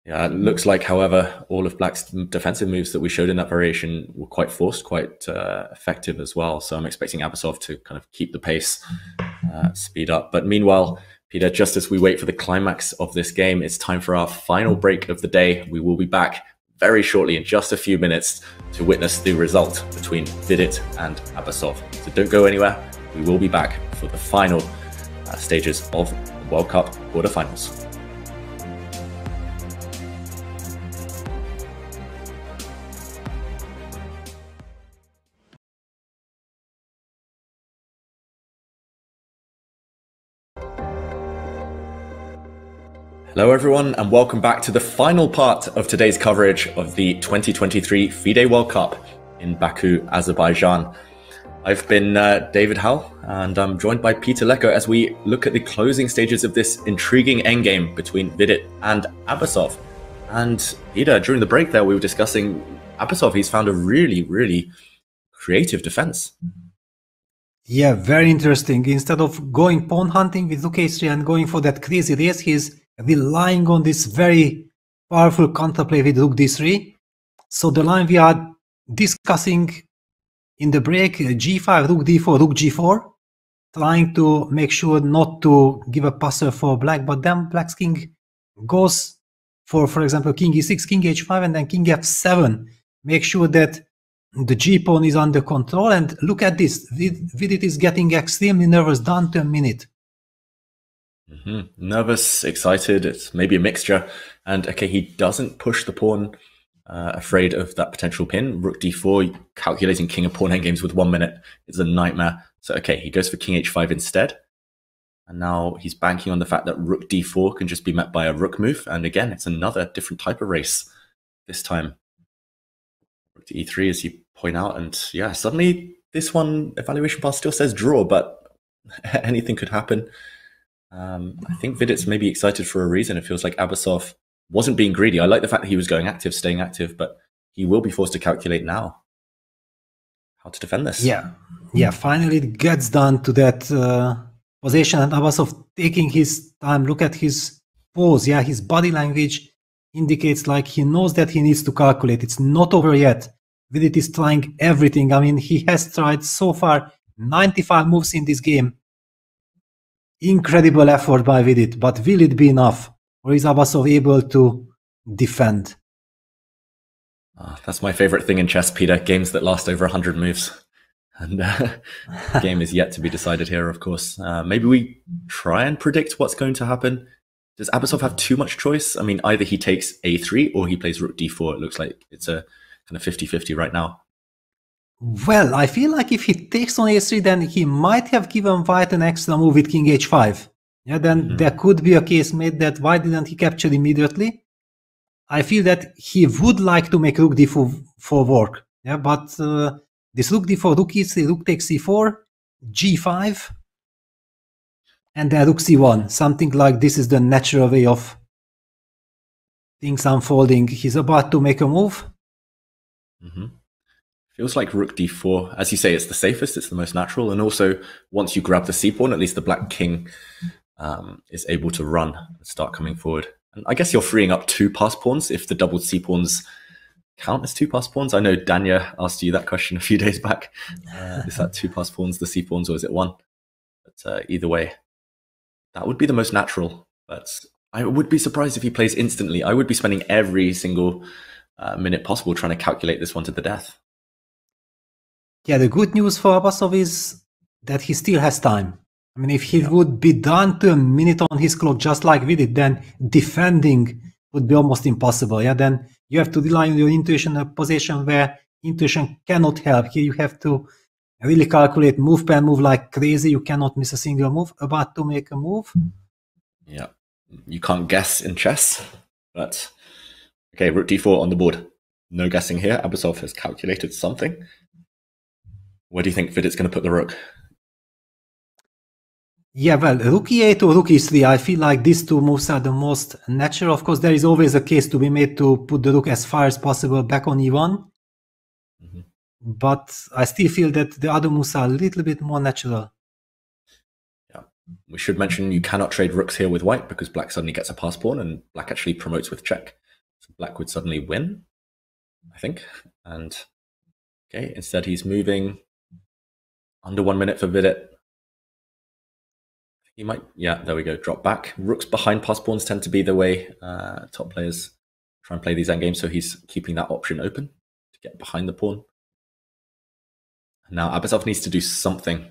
[SPEAKER 1] Yeah, it looks like, however, all of Black's defensive moves that we showed in that variation were quite forced, quite effective as well. So I'm expecting Abasov to kind of keep the pace, speed up. But meanwhile, Peter, just as we wait for the climax of this game, it's time for our final break of the day. We will be back very shortly, in just a few minutes, to witness the result between Vidit and Abasov. So don't go anywhere. We will be back for the final stages of the World Cup quarterfinals. Hello everyone, and welcome back to the final part of today's coverage of the 2023 FIDE World Cup in Baku, Azerbaijan. I've been David Howell, and I'm joined by Peter Lecko as we look at the closing stages of this intriguing endgame between Vidit and Abasov. And Peter, during the break there, we were discussing Abasov. He's found a really, really creative defense.
[SPEAKER 2] Yeah, very interesting. Instead of going pawn hunting with Rook h3 and going for that crazy race, he's relying on this very powerful counterplay with Rook d3. So the line we are discussing in the break, g5, Rook d4, Rook g4, trying to make sure not to give a passer for Black, but then Black's king goes for example, King e6, King h5, and then King f7. Make sure that the g-pawn is under control, and look at this. Vidit is getting extremely nervous down to a minute.
[SPEAKER 1] Nervous, excited, it's maybe a mixture. And okay, he doesn't push the pawn, afraid of that potential pin. Rook d4, calculating king and pawn endgames with 1 minute is a nightmare. So okay, he goes for king h5 instead. And now he's banking on the fact that rook d4 can just be met by a rook move. And again, it's another different type of race this time. Rook to e3, as you point out. And yeah, suddenly this one, evaluation bar still says draw, but anything could happen. I think Vidit's maybe excited for a reason. It feels like Abasov wasn't being greedy. I like the fact that he was going active, staying active, but he will be forced to calculate now how to defend this.
[SPEAKER 2] Yeah, finally it gets down to that position, and Abasov taking his time. Look at his pose. Yeah, his body language indicates like he knows that he needs to calculate. It's not over yet. Vidit is trying everything. I mean, he has tried so far 95 moves in this game. Incredible effort by Vidit, but will it be enough? Or is Abasov able to defend?
[SPEAKER 1] That's my favorite thing in chess, Peter. Games that last over 100 moves. And the game is yet to be decided here, of course. Maybe we try and predict what's going to happen. Does Abasov have too much choice? I mean, either he takes a3 or he plays rook d4. It looks like it's a kind of 50-50 right now.
[SPEAKER 2] Well, I feel like if he takes on a3, then he might have given White an extra move with king h5. Yeah, then there could be a case made that why didn't he capture immediately? I feel that he would like to make rook d4 work. Yeah, but this rook d4, rook e3, rook takes c4, g5, and then rook c1. Something like this is the natural way of things unfolding. He's about to make a move.
[SPEAKER 1] Feels like rook d4, as you say, it's the safest, it's the most natural, and also once you grab the c-pawn, at least the black king is able to run and start coming forward. And I guess you're freeing up 2 pass pawns if the doubled c-pawns count as 2 pass pawns. I know Danya asked you that question a few days back. Is that 2 pass pawns, the c-pawns, or is it 1? But either way, that would be the most natural. But I would be surprised if he plays instantly. I would be spending every single minute possible trying to calculate this one to the death.
[SPEAKER 2] Yeah, the good news for Abasov is that he still has time. I mean, if he would be done to a minute on his clock just like we did, then defending would be almost impossible. Yeah, then you have to rely on your intuition, a position where intuition cannot help. Here you have to really calculate move per move like crazy. You cannot miss a single move. About to make a move.
[SPEAKER 1] Yeah, you can't guess in chess, but okay, rook d4 on the board. No guessing here. Abasov has calculated something. Where do you think Vidit's going to put the rook?
[SPEAKER 2] Yeah, well, rook e8 or rook e3, I feel like these 2 moves are the most natural. Of course, there is always a case to be made to put the rook as far as possible back on e1. But I still feel that the other moves are a little bit more natural.
[SPEAKER 1] Yeah, we should mention you cannot trade rooks here with white because black suddenly gets a pass pawn and black actually promotes with check. black would suddenly win, I think. And okay, instead he's moving under 1 minute for Vidit. He might, yeah, there we go, drop back. Rooks behind pass pawns tend to be the way top players try and play these endgames, so he's keeping that option open to get behind the pawn. And now Abasov needs to do something.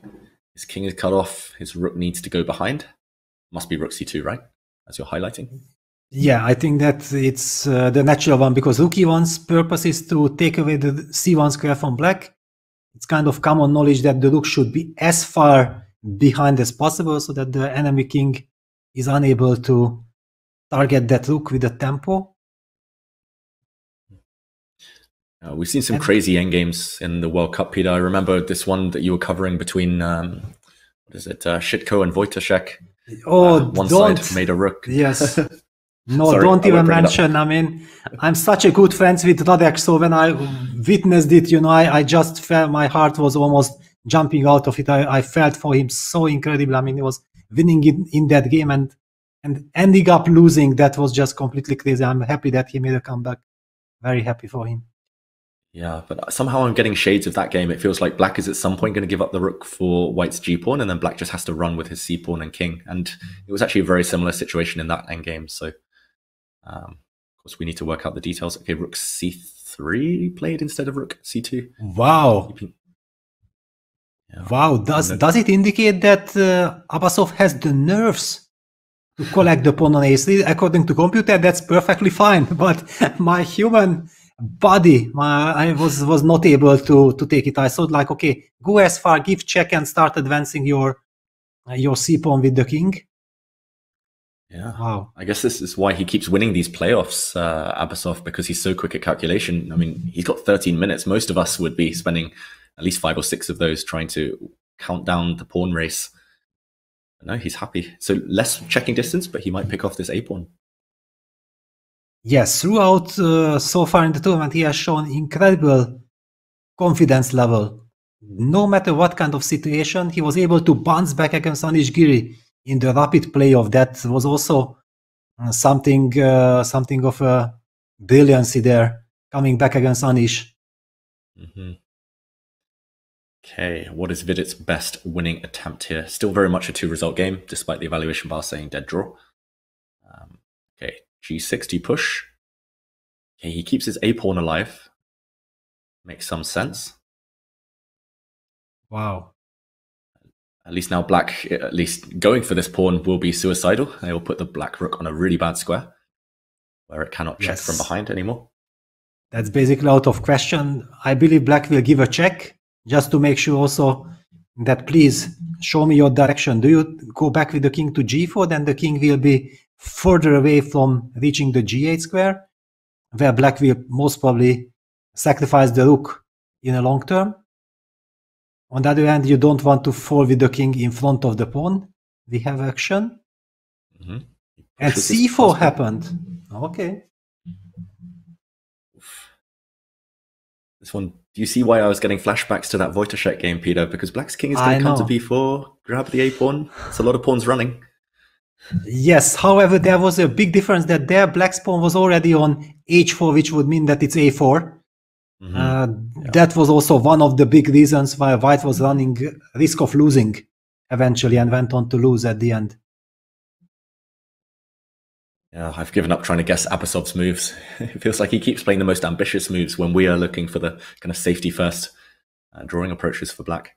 [SPEAKER 1] His king is cut off, his rook needs to go behind. Must be rook c2, right? As you're highlighting.
[SPEAKER 2] Yeah, I think that it's the natural one, because rook e1's purpose is to take away the c1 square from black. It's kind of common knowledge that the rook should be as far behind as possible so that the enemy king is unable to target that rook with the tempo.
[SPEAKER 1] We've seen some crazy endgames in the World Cup, Peter. I remember this one that you were covering between, what is it, Shitko and Wojciech.
[SPEAKER 2] Oh,
[SPEAKER 1] one side made a rook.
[SPEAKER 2] Yes. No,
[SPEAKER 1] Sorry,
[SPEAKER 2] don't even mention. I mean, I'm such a good friends with Radek, so when I witnessed it, you know, I just felt my heart was almost jumping out of it. I felt for him so incredible. I mean, he was winning in that game and ending up losing. That was just completely crazy. I'm happy that he made a comeback. Very happy for him.
[SPEAKER 1] Yeah, but somehow I'm getting shades of that game. It feels like black is at some point going to give up the rook for white's g-pawn, and then black just has to run with his c-pawn and king. And it was actually a very similar situation in that endgame. So, of course, we need to work out the details. Okay, rook c3 played instead of rook c2.
[SPEAKER 2] Wow. Yeah. Wow. Does it indicate that Abasov has the nerves to collect the pawn on a3? According to computer, that's perfectly fine. But my human body, I was not able to take it. I thought like, okay, go as far, give check, and start advancing your c-pawn with the king.
[SPEAKER 1] Yeah.
[SPEAKER 2] Wow.
[SPEAKER 1] I guess this is why he keeps winning these playoffs, Abasov, because he's so quick at calculation. I mean, he's got 13 minutes. Most of us would be spending at least 5 or 6 of those trying to count down the pawn race. But no, he's happy. So less checking distance, but he might pick off this a-pawn.
[SPEAKER 2] Yes, throughout so far in the tournament, he has shown incredible confidence level. No matter what kind of situation, he was able to bounce back against Anish Giri in the rapid play of that. Was also something of a brilliancy there, coming back against Anish.
[SPEAKER 1] Mm-hmm. Okay, what is Vidit's best winning attempt here? Still very much a 2-result game, despite the evaluation bar saying dead draw. Okay, g60 push. Okay, he keeps his a-pawn alive. Makes some sense.
[SPEAKER 2] Wow.
[SPEAKER 1] At least now black, at least going for this pawn, will be suicidal. They will put the black rook on a really bad square, where it cannot check from behind anymore.
[SPEAKER 2] That's basically out of question. I believe black will give a check, just to make sure also that please show me your direction. Do you go back with the king to g4? Then the king will be further away from reaching the g8 square, where black will most probably sacrifice the rook in a long term. On the other hand, you don't want to fall with the king in front of the pawn. We have action.
[SPEAKER 1] Mm-hmm.
[SPEAKER 2] And c4 happened. Okay.
[SPEAKER 1] This one, do you see why I was getting flashbacks to that Wojciech game, Peter? Because black's king is going to come to b4, grab the a-pawn. It's a lot of pawns running.
[SPEAKER 2] Yes, however, there was a big difference that there black's pawn was already on h4, which would mean that it's a4. Mm-hmm. That was also one of the big reasons why white was running risk of losing eventually and went on to lose at the end.
[SPEAKER 1] Yeah, I've given up trying to guess Abasov's moves. It feels like he keeps playing the most ambitious moves when we are looking for the kind of safety first drawing approaches for black.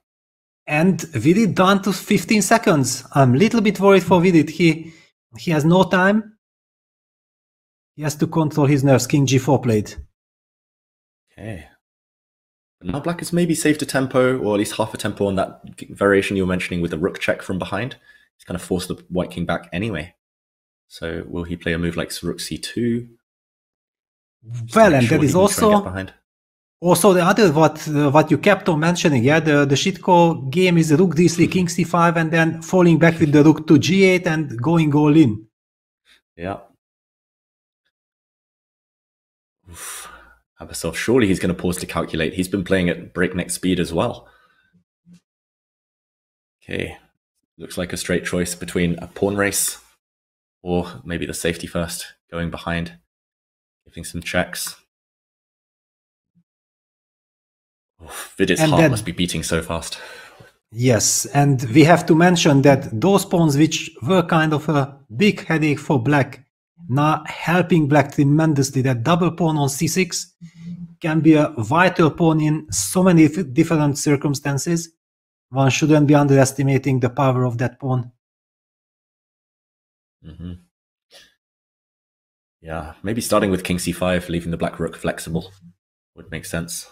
[SPEAKER 2] And Vidit down to 15 seconds. I'm a little bit worried for Vidit. He has no time. He has to control his nerves. King g4 played.
[SPEAKER 1] Okay. But now black is maybe saved a tempo, or at least half a tempo on that variation you were mentioning with the rook check from behind. He's kind of forced the white king back anyway. So will he play a move like rook c2?
[SPEAKER 2] Well, and that is also the other what you kept on mentioning. Yeah, the Shitko game is rook d3, king c5, and then falling back with the rook to g8 and going all in.
[SPEAKER 1] Yeah. Oof. Abasov, surely he's going to pause to calculate. He's been playing at breakneck speed as well. Okay, looks like a straight choice between a pawn race or maybe the safety first, going behind. Giving some checks. Vidit's heart must be beating so fast.
[SPEAKER 2] Yes, and we have to mention that those pawns which were kind of a big headache for black, now helping black tremendously. That double pawn on c6 can be a vital pawn in so many different circumstances. One shouldn't be underestimating the power of that pawn.
[SPEAKER 1] Yeah, maybe starting with king c5, leaving the black rook flexible would make sense.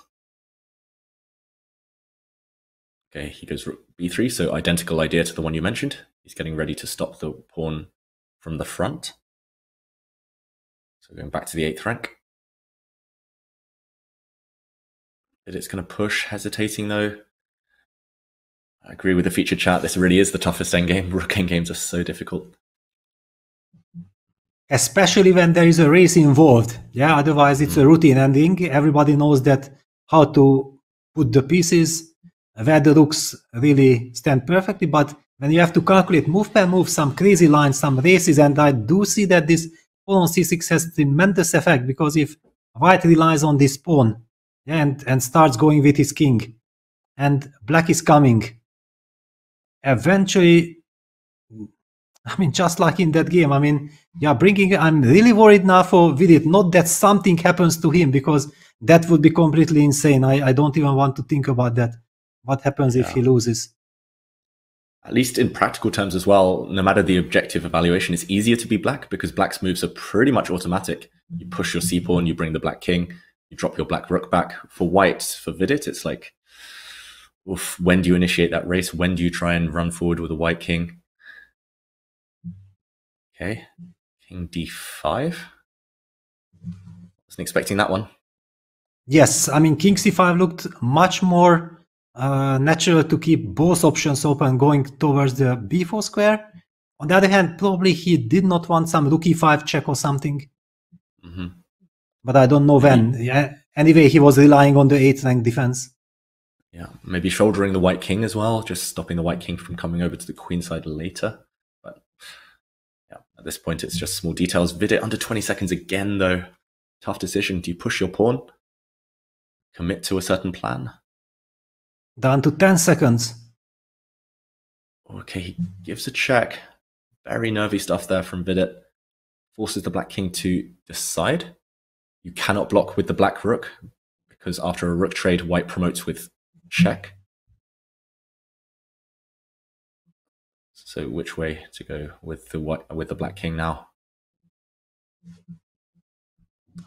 [SPEAKER 1] Okay, he goes rook b3, so identical idea to the one you mentioned. He's getting ready to stop the pawn from the front. So going back to the 8th rank. It's going to push, hesitating though. I agree with the featured chat. This really is the toughest endgame. Rook endgames are so difficult. Especially when there is a race involved. Yeah, otherwise it's a routine ending. Everybody knows that how to put the pieces, where the rooks really stand perfectly. But when you have to calculate move per move, some crazy lines, some races, and I do see that this pawn on c6 has tremendous effect, because if white relies on this pawn, yeah, and starts going with his king, and black is coming, eventually, I mean, just like in that game, I mean, yeah, I'm really worried now for Vidit, not that something happens to him, because that would be completely insane. I don't even want to think about that. What happens if he loses? At least in practical terms as well, no matter the objective evaluation, it's easier to be black because black's moves are pretty much automatic. You push your c-pawn, you bring the black king, you drop your black rook back. For white, for Vidit, it's like, oof, when do you initiate that race? When do you try and run forward with a white king? Okay, king d5. Wasn't expecting that one. Yes, I mean, king c5 looked much more natural to keep both options open going towards the b4 square. On the other hand, probably he did not want some rook e5 check or something. But I don't know when. Yeah. Anyway, he was relying on the 8th rank defense. Yeah, maybe shouldering the white king as well, just stopping the white king from coming over to the queen side later. But yeah, at this point, it's just small details. Vidit under 20 seconds again, though. Tough decision. Do you push your pawn? Commit to a certain plan? Down to 10 seconds. Okay, he gives a check. Very nervy stuff there from Vidit. Forces the black king to decide. You cannot block with the black rook, because after a rook trade, white promotes with check. So which way to go with the black king now?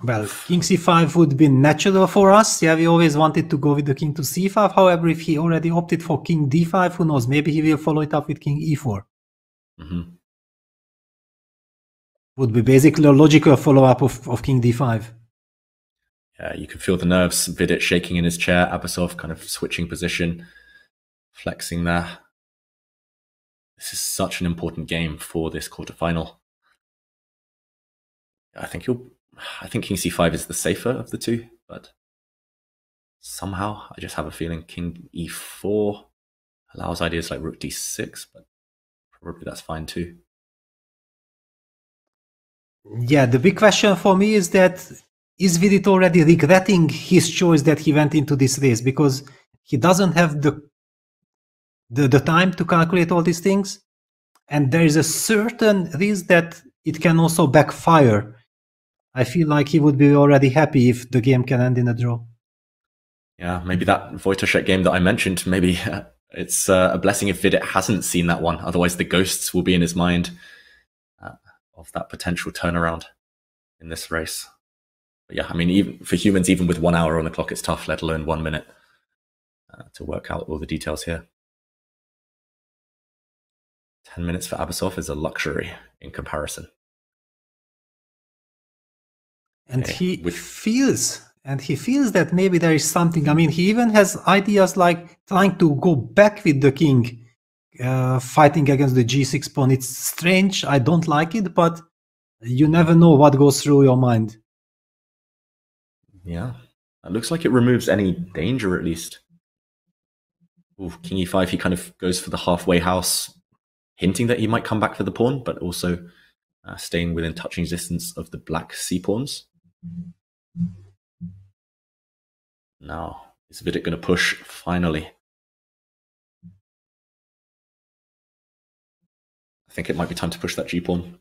[SPEAKER 1] Well, king c5 would be natural for us. Yeah, we always wanted to go with the king to c5. However, if he already opted for king d5, who knows? Maybe he will follow it up with king e4. Would be basically a logical follow-up of king d5. Yeah, you can feel the nerves. Vidit shaking in his chair. Abasov kind of switching position, flexing there. This is such an important game for this quarterfinal. I think king c5 is the safer of the two, but somehow I just have a feeling king e4 allows ideas like rook d6, but probably that's fine too. Yeah, the big question for me is that, is Vidit already regretting his choice that he went into this race, because he doesn't have the time to calculate all these things, and there is a certain risk that it can also backfire. I feel like he would be already happy if the game can end in a draw. Yeah, maybe that Wojtaszek game that I mentioned, maybe it's a blessing if Vidit hasn't seen that one. Otherwise, the ghosts will be in his mind of that potential turnaround in this race. But yeah, I mean, even for humans, even with 1 hour on the clock, it's tough, let alone 1 minute to work out all the details here. 10 minutes for Abasov is a luxury in comparison. And okay, he feels that maybe there is something. I mean, he even has ideas like trying to go back with the king, fighting against the g6 pawn. It's strange. I don't like it, but you never know what goes through your mind. Yeah, it looks like it removes any danger, at least. Ooh, king e5, he kind of goes for the halfway house, hinting that he might come back for the pawn, but also staying within touching distance of the black c-pawns. Now, is Vidit going to push finally? I think it might be time to push that g-pawn.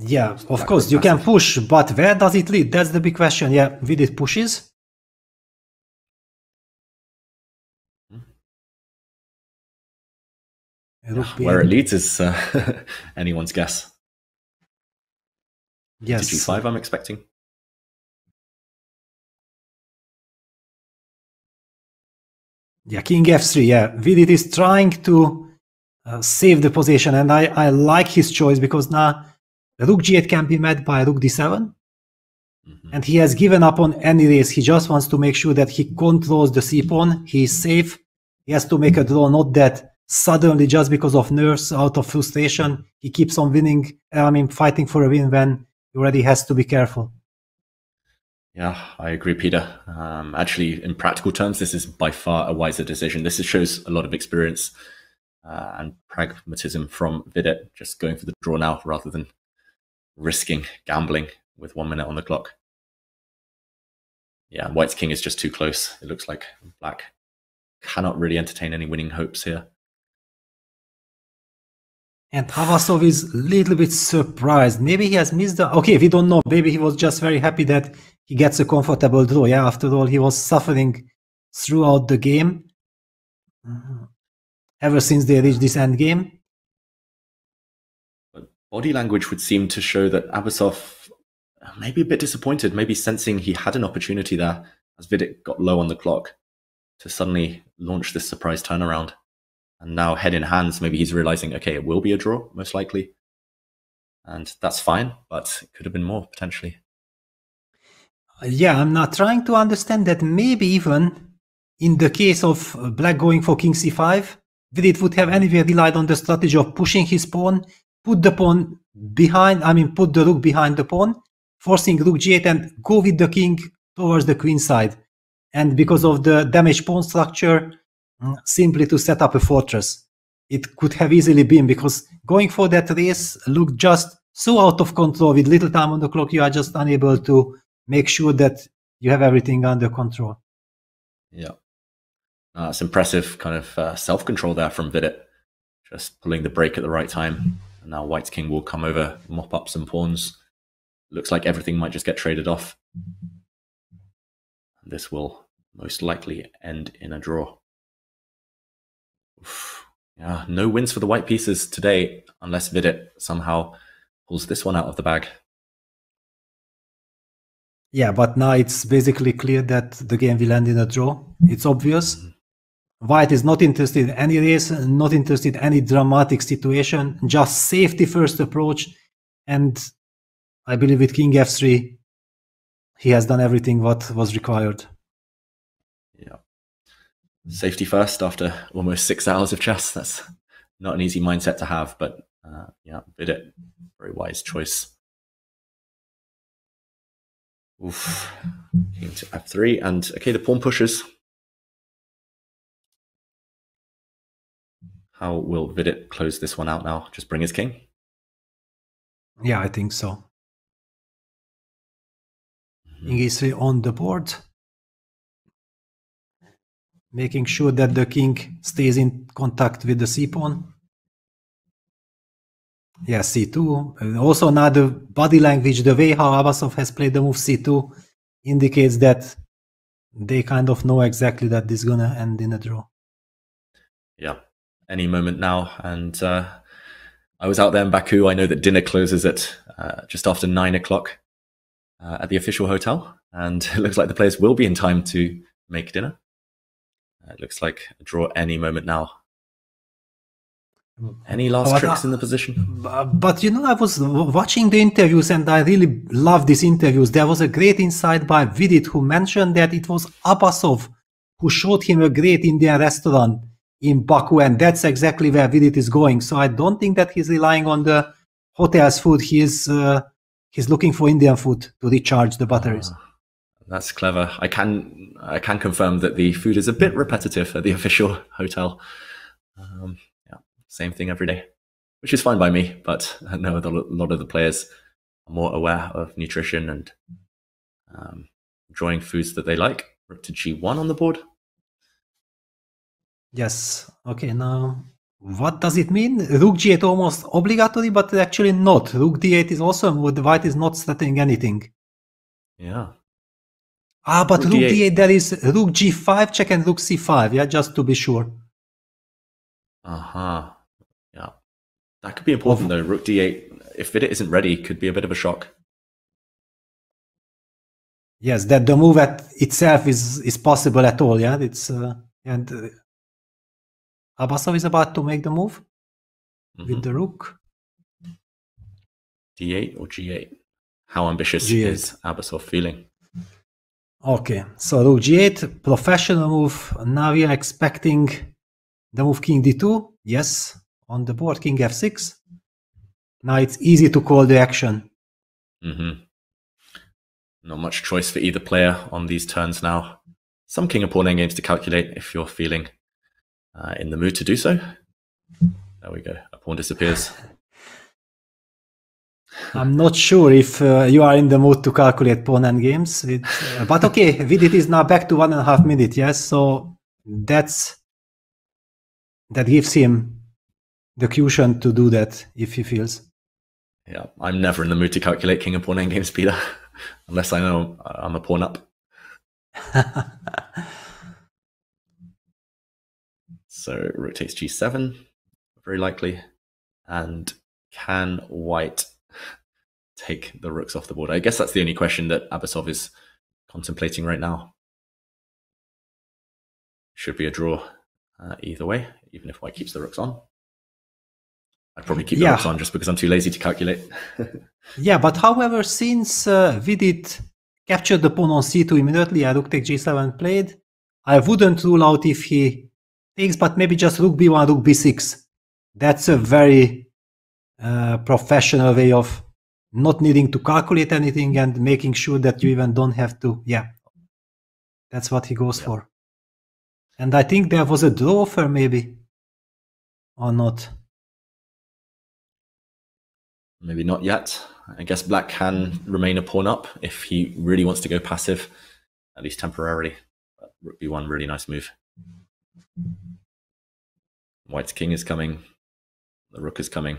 [SPEAKER 2] Yeah, of course, you can push, but where does it lead? That's the big question. Yeah, Vidit pushes.
[SPEAKER 1] Yeah, where it leads is anyone's guess.
[SPEAKER 2] Yes.
[SPEAKER 1] To g5, I'm expecting.
[SPEAKER 2] Yeah, king f3. Yeah, Vidit is trying to save the position, and I like his choice because now rook g8 can be met by rook d7. And he has given up on any race. He just wants to make sure that he controls the c-pawn. He is safe. He has to make a draw, not that suddenly, just because of nerves, out of frustration, he keeps on winning. Fighting for a win when he already has to be careful.
[SPEAKER 1] Yeah, I agree, Peter. Actually, in practical terms, this is by far a wiser decision. This shows a lot of experience and pragmatism from Vidit, just going for the draw now rather than risking gambling with 1 minute on the clock. Yeah, White's king is just too close. It looks like Black cannot really entertain any winning hopes here.
[SPEAKER 2] And Avasov is a little bit surprised. Maybe he has missed the... Okay, we don't know. Maybe he was just very happy that he gets a comfortable draw. Yeah, after all, he was suffering throughout the game. Ever since they reached this end game.
[SPEAKER 1] But body language would seem to show that Abasov maybe a bit disappointed, maybe sensing he had an opportunity there as Vidit got low on the clock to suddenly launch this surprise turnaround. And now head in hands, maybe he's realizing, okay, it will be a draw, most likely. And that's fine, but it could have been more, potentially.
[SPEAKER 2] Yeah, I'm not trying to understand that maybe even in the case of Black going for king c5, Vidit would have anyway relied on the strategy of pushing his pawn, put the pawn behind, put the rook behind the pawn, forcing rook g8 and go with the king towards the queen side. And because of the damaged pawn structure, simply to set up a fortress. It could have easily been, because going for that race looked just so out of control. With little time on the clock, you are just unable to make sure that you have everything under control.
[SPEAKER 1] Yeah. It's impressive kind of self-control there from Vidit. Just pulling the brake at the right time. And now White's king will come over, mop up some pawns. Looks like everything might just get traded off. And this will most likely end in a draw. Oof. Yeah, no wins for the white pieces today, unless Vidit somehow pulls this one out of the bag.
[SPEAKER 2] Yeah, but now it's basically clear that the game will end in a draw. It's obvious. White is not interested in any race, not interested in any dramatic situation, just safety first approach. And I believe with king f3, he has done everything what was required.
[SPEAKER 1] Yeah. Safety first after almost 6 hours of chess. That's not an easy mindset to have, but yeah, Vidit, very wise choice. Oof. King to f3, and okay, the pawn pushes. How will Vidit close this one out now? Just bring his king?
[SPEAKER 2] Yeah, I think so. King e3 on the board. Making sure that the king stays in contact with the c-pawn. Yeah, c2. Also now the body language, the way how Abasov has played the move c2 indicates that they kind of know exactly that this is gonna end in a draw.
[SPEAKER 1] Yeah, any moment now. And I was out there in Baku. I know that dinner closes at just after 9 o'clock at the official hotel. And it looks like the players will be in time to make dinner. It looks like a draw any moment now. Any last tricks in the position?
[SPEAKER 2] But you know, I was watching the interviews and I really love these interviews. There was a great insight by Vidit who mentioned that it was Abasov who showed him a great Indian restaurant in Baku, and that's exactly where Vidit is going. So I don't think that he's relying on the hotel's food. He's looking for Indian food to recharge the batteries.
[SPEAKER 1] That's clever. I can confirm that the food is a bit repetitive at the official hotel. Yeah, same thing every day, which is fine by me. But I know that a lot of the players are more aware of nutrition and enjoying foods that they like. Rook to g1 on the board.
[SPEAKER 2] Yes. Okay, now what does it mean? Rook g8 almost obligatory, but actually not. Rook d8 is also a move. The white is not threatening anything.
[SPEAKER 1] Yeah.
[SPEAKER 2] Ah, but rook d8, there is rook g5 check and rook c5, yeah, just to be sure.
[SPEAKER 1] Uh-huh. Yeah. That could be important though. Rook d8, if it isn't ready, could be a bit of a shock.
[SPEAKER 2] Yes, that the move itself is possible at all, yeah. It's and Abasov is about to make the move with the rook.
[SPEAKER 1] d8 or g8? How ambitious
[SPEAKER 2] G8.
[SPEAKER 1] is Abasov feeling?
[SPEAKER 2] Okay, so rook g8, professional move. Now we are expecting the move king d2. Yes, on the board, king f6. Now it's easy to call the action.
[SPEAKER 1] Not much choice for either player on these turns now. Some king and pawn endgames to calculate if you're feeling in the mood to do so. There we go. A pawn disappears.
[SPEAKER 2] I'm not sure if you are in the mood to calculate pawn endgames. But okay, Vidit is now back to 1.5 minutes, yes? So that gives him the cushion to do that if he feels.
[SPEAKER 1] Yeah, I'm never in the mood to calculate king and pawn endgames, Peter, unless I know I'm a pawn up. So rook takes g7, very likely. And can white take the rooks off the board? I guess that's the only question that Abasov is contemplating right now. Should be a draw either way, even if white keeps the rooks on. I'd probably keep the rooks on just because I'm too lazy to calculate.
[SPEAKER 2] Yeah, but however, since Vidit captured the pawn on c2 immediately, rook takes g7 played, I wouldn't rule out if he takes, but maybe just rook b1, rook b6. That's a very professional way of not needing to calculate anything and making sure that you even don't have to. Yeah, that's what he goes for. And I think there was a draw offer maybe, or not.
[SPEAKER 1] Maybe not yet. I guess black can remain a pawn up if he really wants to go passive, at least temporarily. But rook b1, really nice move. White's king is coming, the rook is coming,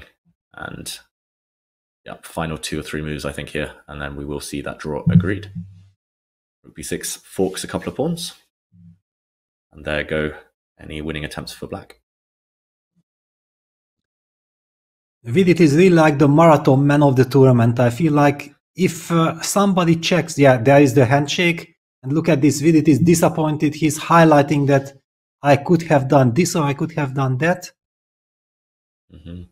[SPEAKER 1] and yeah, final 2 or 3 moves I think here, and then we will see that draw agreed. Rook b6 forks a couple of pawns, and there go any winning attempts for black.
[SPEAKER 2] Vidit is really like the marathon man of the tournament. I feel like if somebody checks, yeah, there is the handshake, and look at this, Vidit is disappointed. He's highlighting that I could have done this or I could have done that.
[SPEAKER 1] I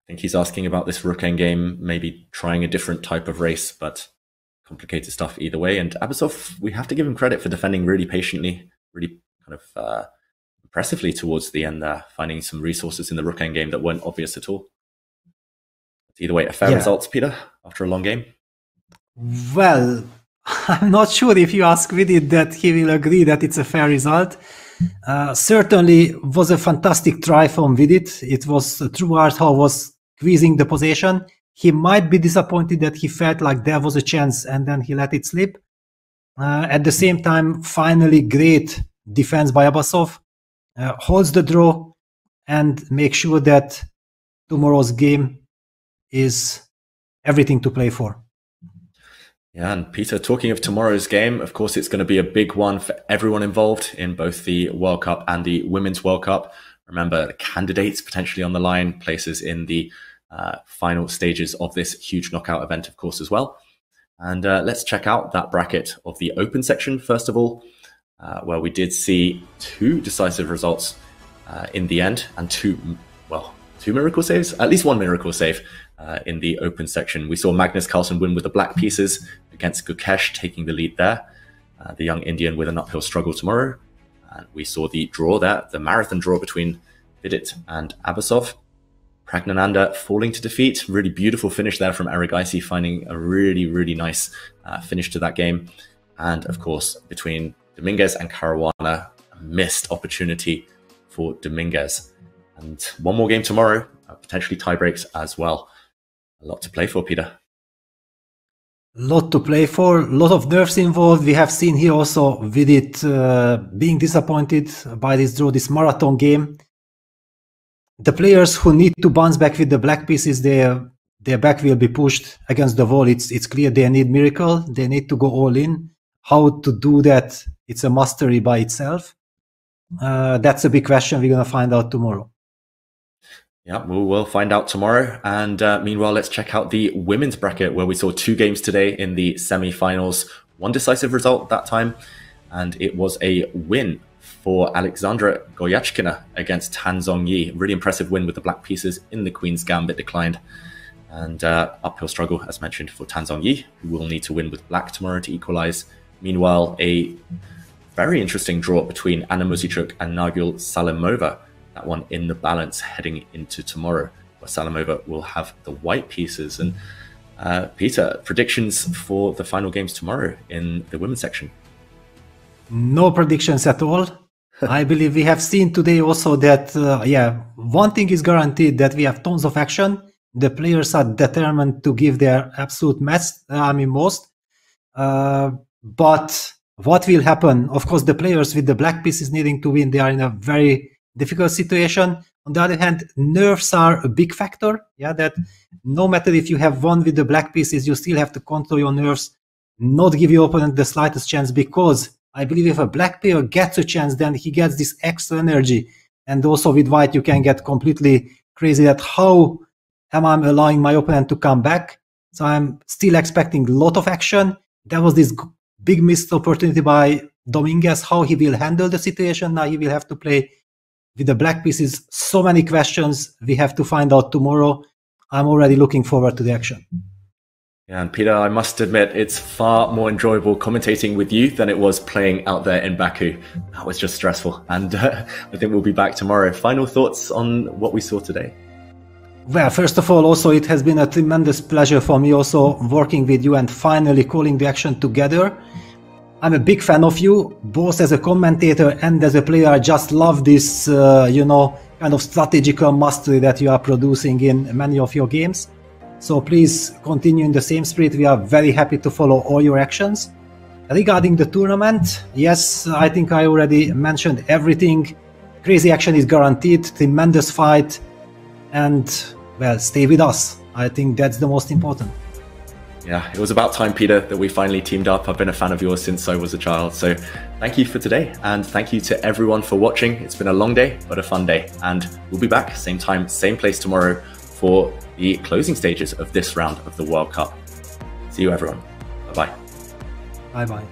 [SPEAKER 1] think he's asking about this rook endgame, maybe trying a different type of race, but complicated stuff either way. And Abasov, we have to give him credit for defending really patiently, really kind of impressively towards the end there, finding some resources in the rook endgame that weren't obvious at all. Either way, a fair result, Peter, after a long game?
[SPEAKER 2] Well, I'm not sure if you ask Vidit that he will agree that it's a fair result. Certainly was a fantastic try from Vidit. It was true art how was squeezing the possession. He might be disappointed that he felt like there was a chance and then he let it slip. At the same time, finally great defense by Abasov. Holds the draw and make sure that tomorrow's game is everything to play for.
[SPEAKER 1] Yeah, and Peter, talking of tomorrow's game, of course, it's going to be a big one for everyone involved in both the World Cup and the Women's World Cup. Remember, the candidates potentially on the line, places in the final stages of this huge knockout event, of course, as well. And let's check out that bracket of the open section, first of all, where we did see 2 decisive results in the end, and 2 miracle saves, at least 1 miracle save in the open section. We saw Magnus Carlsen win with the black pieces against Gukesh, taking the lead there. The young Indian with an uphill struggle tomorrow. And we saw the draw there, the marathon draw between Vidit and Abasov. Pragnananda falling to defeat. Really beautiful finish there from Erigaisi, finding a really, really nice finish to that game. And of course, between Dominguez and Caruana, a missed opportunity for Dominguez. And one more game tomorrow, potentially tie breaks as well. A lot to play for, Peter.
[SPEAKER 2] Lot to play for, a lot of nerves involved. We have seen here also with it being disappointed by this draw, this marathon game. The players who need to bounce back with the black pieces, their back will be pushed against the wall. It's clear they need miracle. They need to go all in. How to do that, it's a mastery by itself. That's a big question we're going to find out tomorrow.
[SPEAKER 1] Yeah, we'll find out tomorrow. And meanwhile, let's check out the women's bracket, where we saw 2 games today in the semi-finals. One decisive result that time, and it was a win for Alexandra Goyachkina against Tan Zhongyi. Really impressive win with the black pieces in the Queen's Gambit declined. And uphill struggle, as mentioned, for Tan Zhongyi, who will need to win with black tomorrow to equalize. Meanwhile, a very interesting draw between Anna Muzichuk and Nagul Salimova. That one in the balance heading into tomorrow, where Salimova will have the white pieces. And Peter, predictions for the final games tomorrow in the women's section?
[SPEAKER 2] No predictions at all. I believe we have seen today also that, one thing is guaranteed, that we have tons of action. The players are determined to give their absolute most. But what will happen? Of course, the players with the black pieces needing to win, they are in a very difficult situation. On the other hand, nerves are a big factor. Yeah, that no matter if you have won with the black pieces, you still have to control your nerves, not give your opponent the slightest chance, because I believe if a black player gets a chance, then he gets this extra energy. And also with white, you can get completely crazy at how am I allowing my opponent to come back. So I'm still expecting a lot of action. There was this big missed opportunity by Dominguez, how he will handle the situation. Now he will have to play with the black pieces. So many questions we have to find out tomorrow. I'm already looking forward to the action.
[SPEAKER 1] Yeah, and Peter, I must admit, it's far more enjoyable commentating with you than it was playing out there in Baku. That was just stressful. And I think we'll be back tomorrow. Final thoughts on what we saw today?
[SPEAKER 2] Well, first of all, also it has been a tremendous pleasure for me also working with you and finally calling the action together. I'm a big fan of you, both as a commentator and as a player. I just love this, kind of strategical mastery that you are producing in many of your games. So please continue in the same spirit. We are very happy to follow all your actions. Regarding the tournament, yes, I think I already mentioned everything. Crazy action is guaranteed, tremendous fight, and, well, stay with us. I think that's the most important.
[SPEAKER 1] Yeah, it was about time, Peter, that we finally teamed up. I've been a fan of yours since I was a child. So thank you for today. And thank you to everyone for watching. It's been a long day, but a fun day. And we'll be back same time, same place tomorrow for the closing stages of this round of the World Cup. See you, everyone. Bye-bye.
[SPEAKER 2] Bye-bye.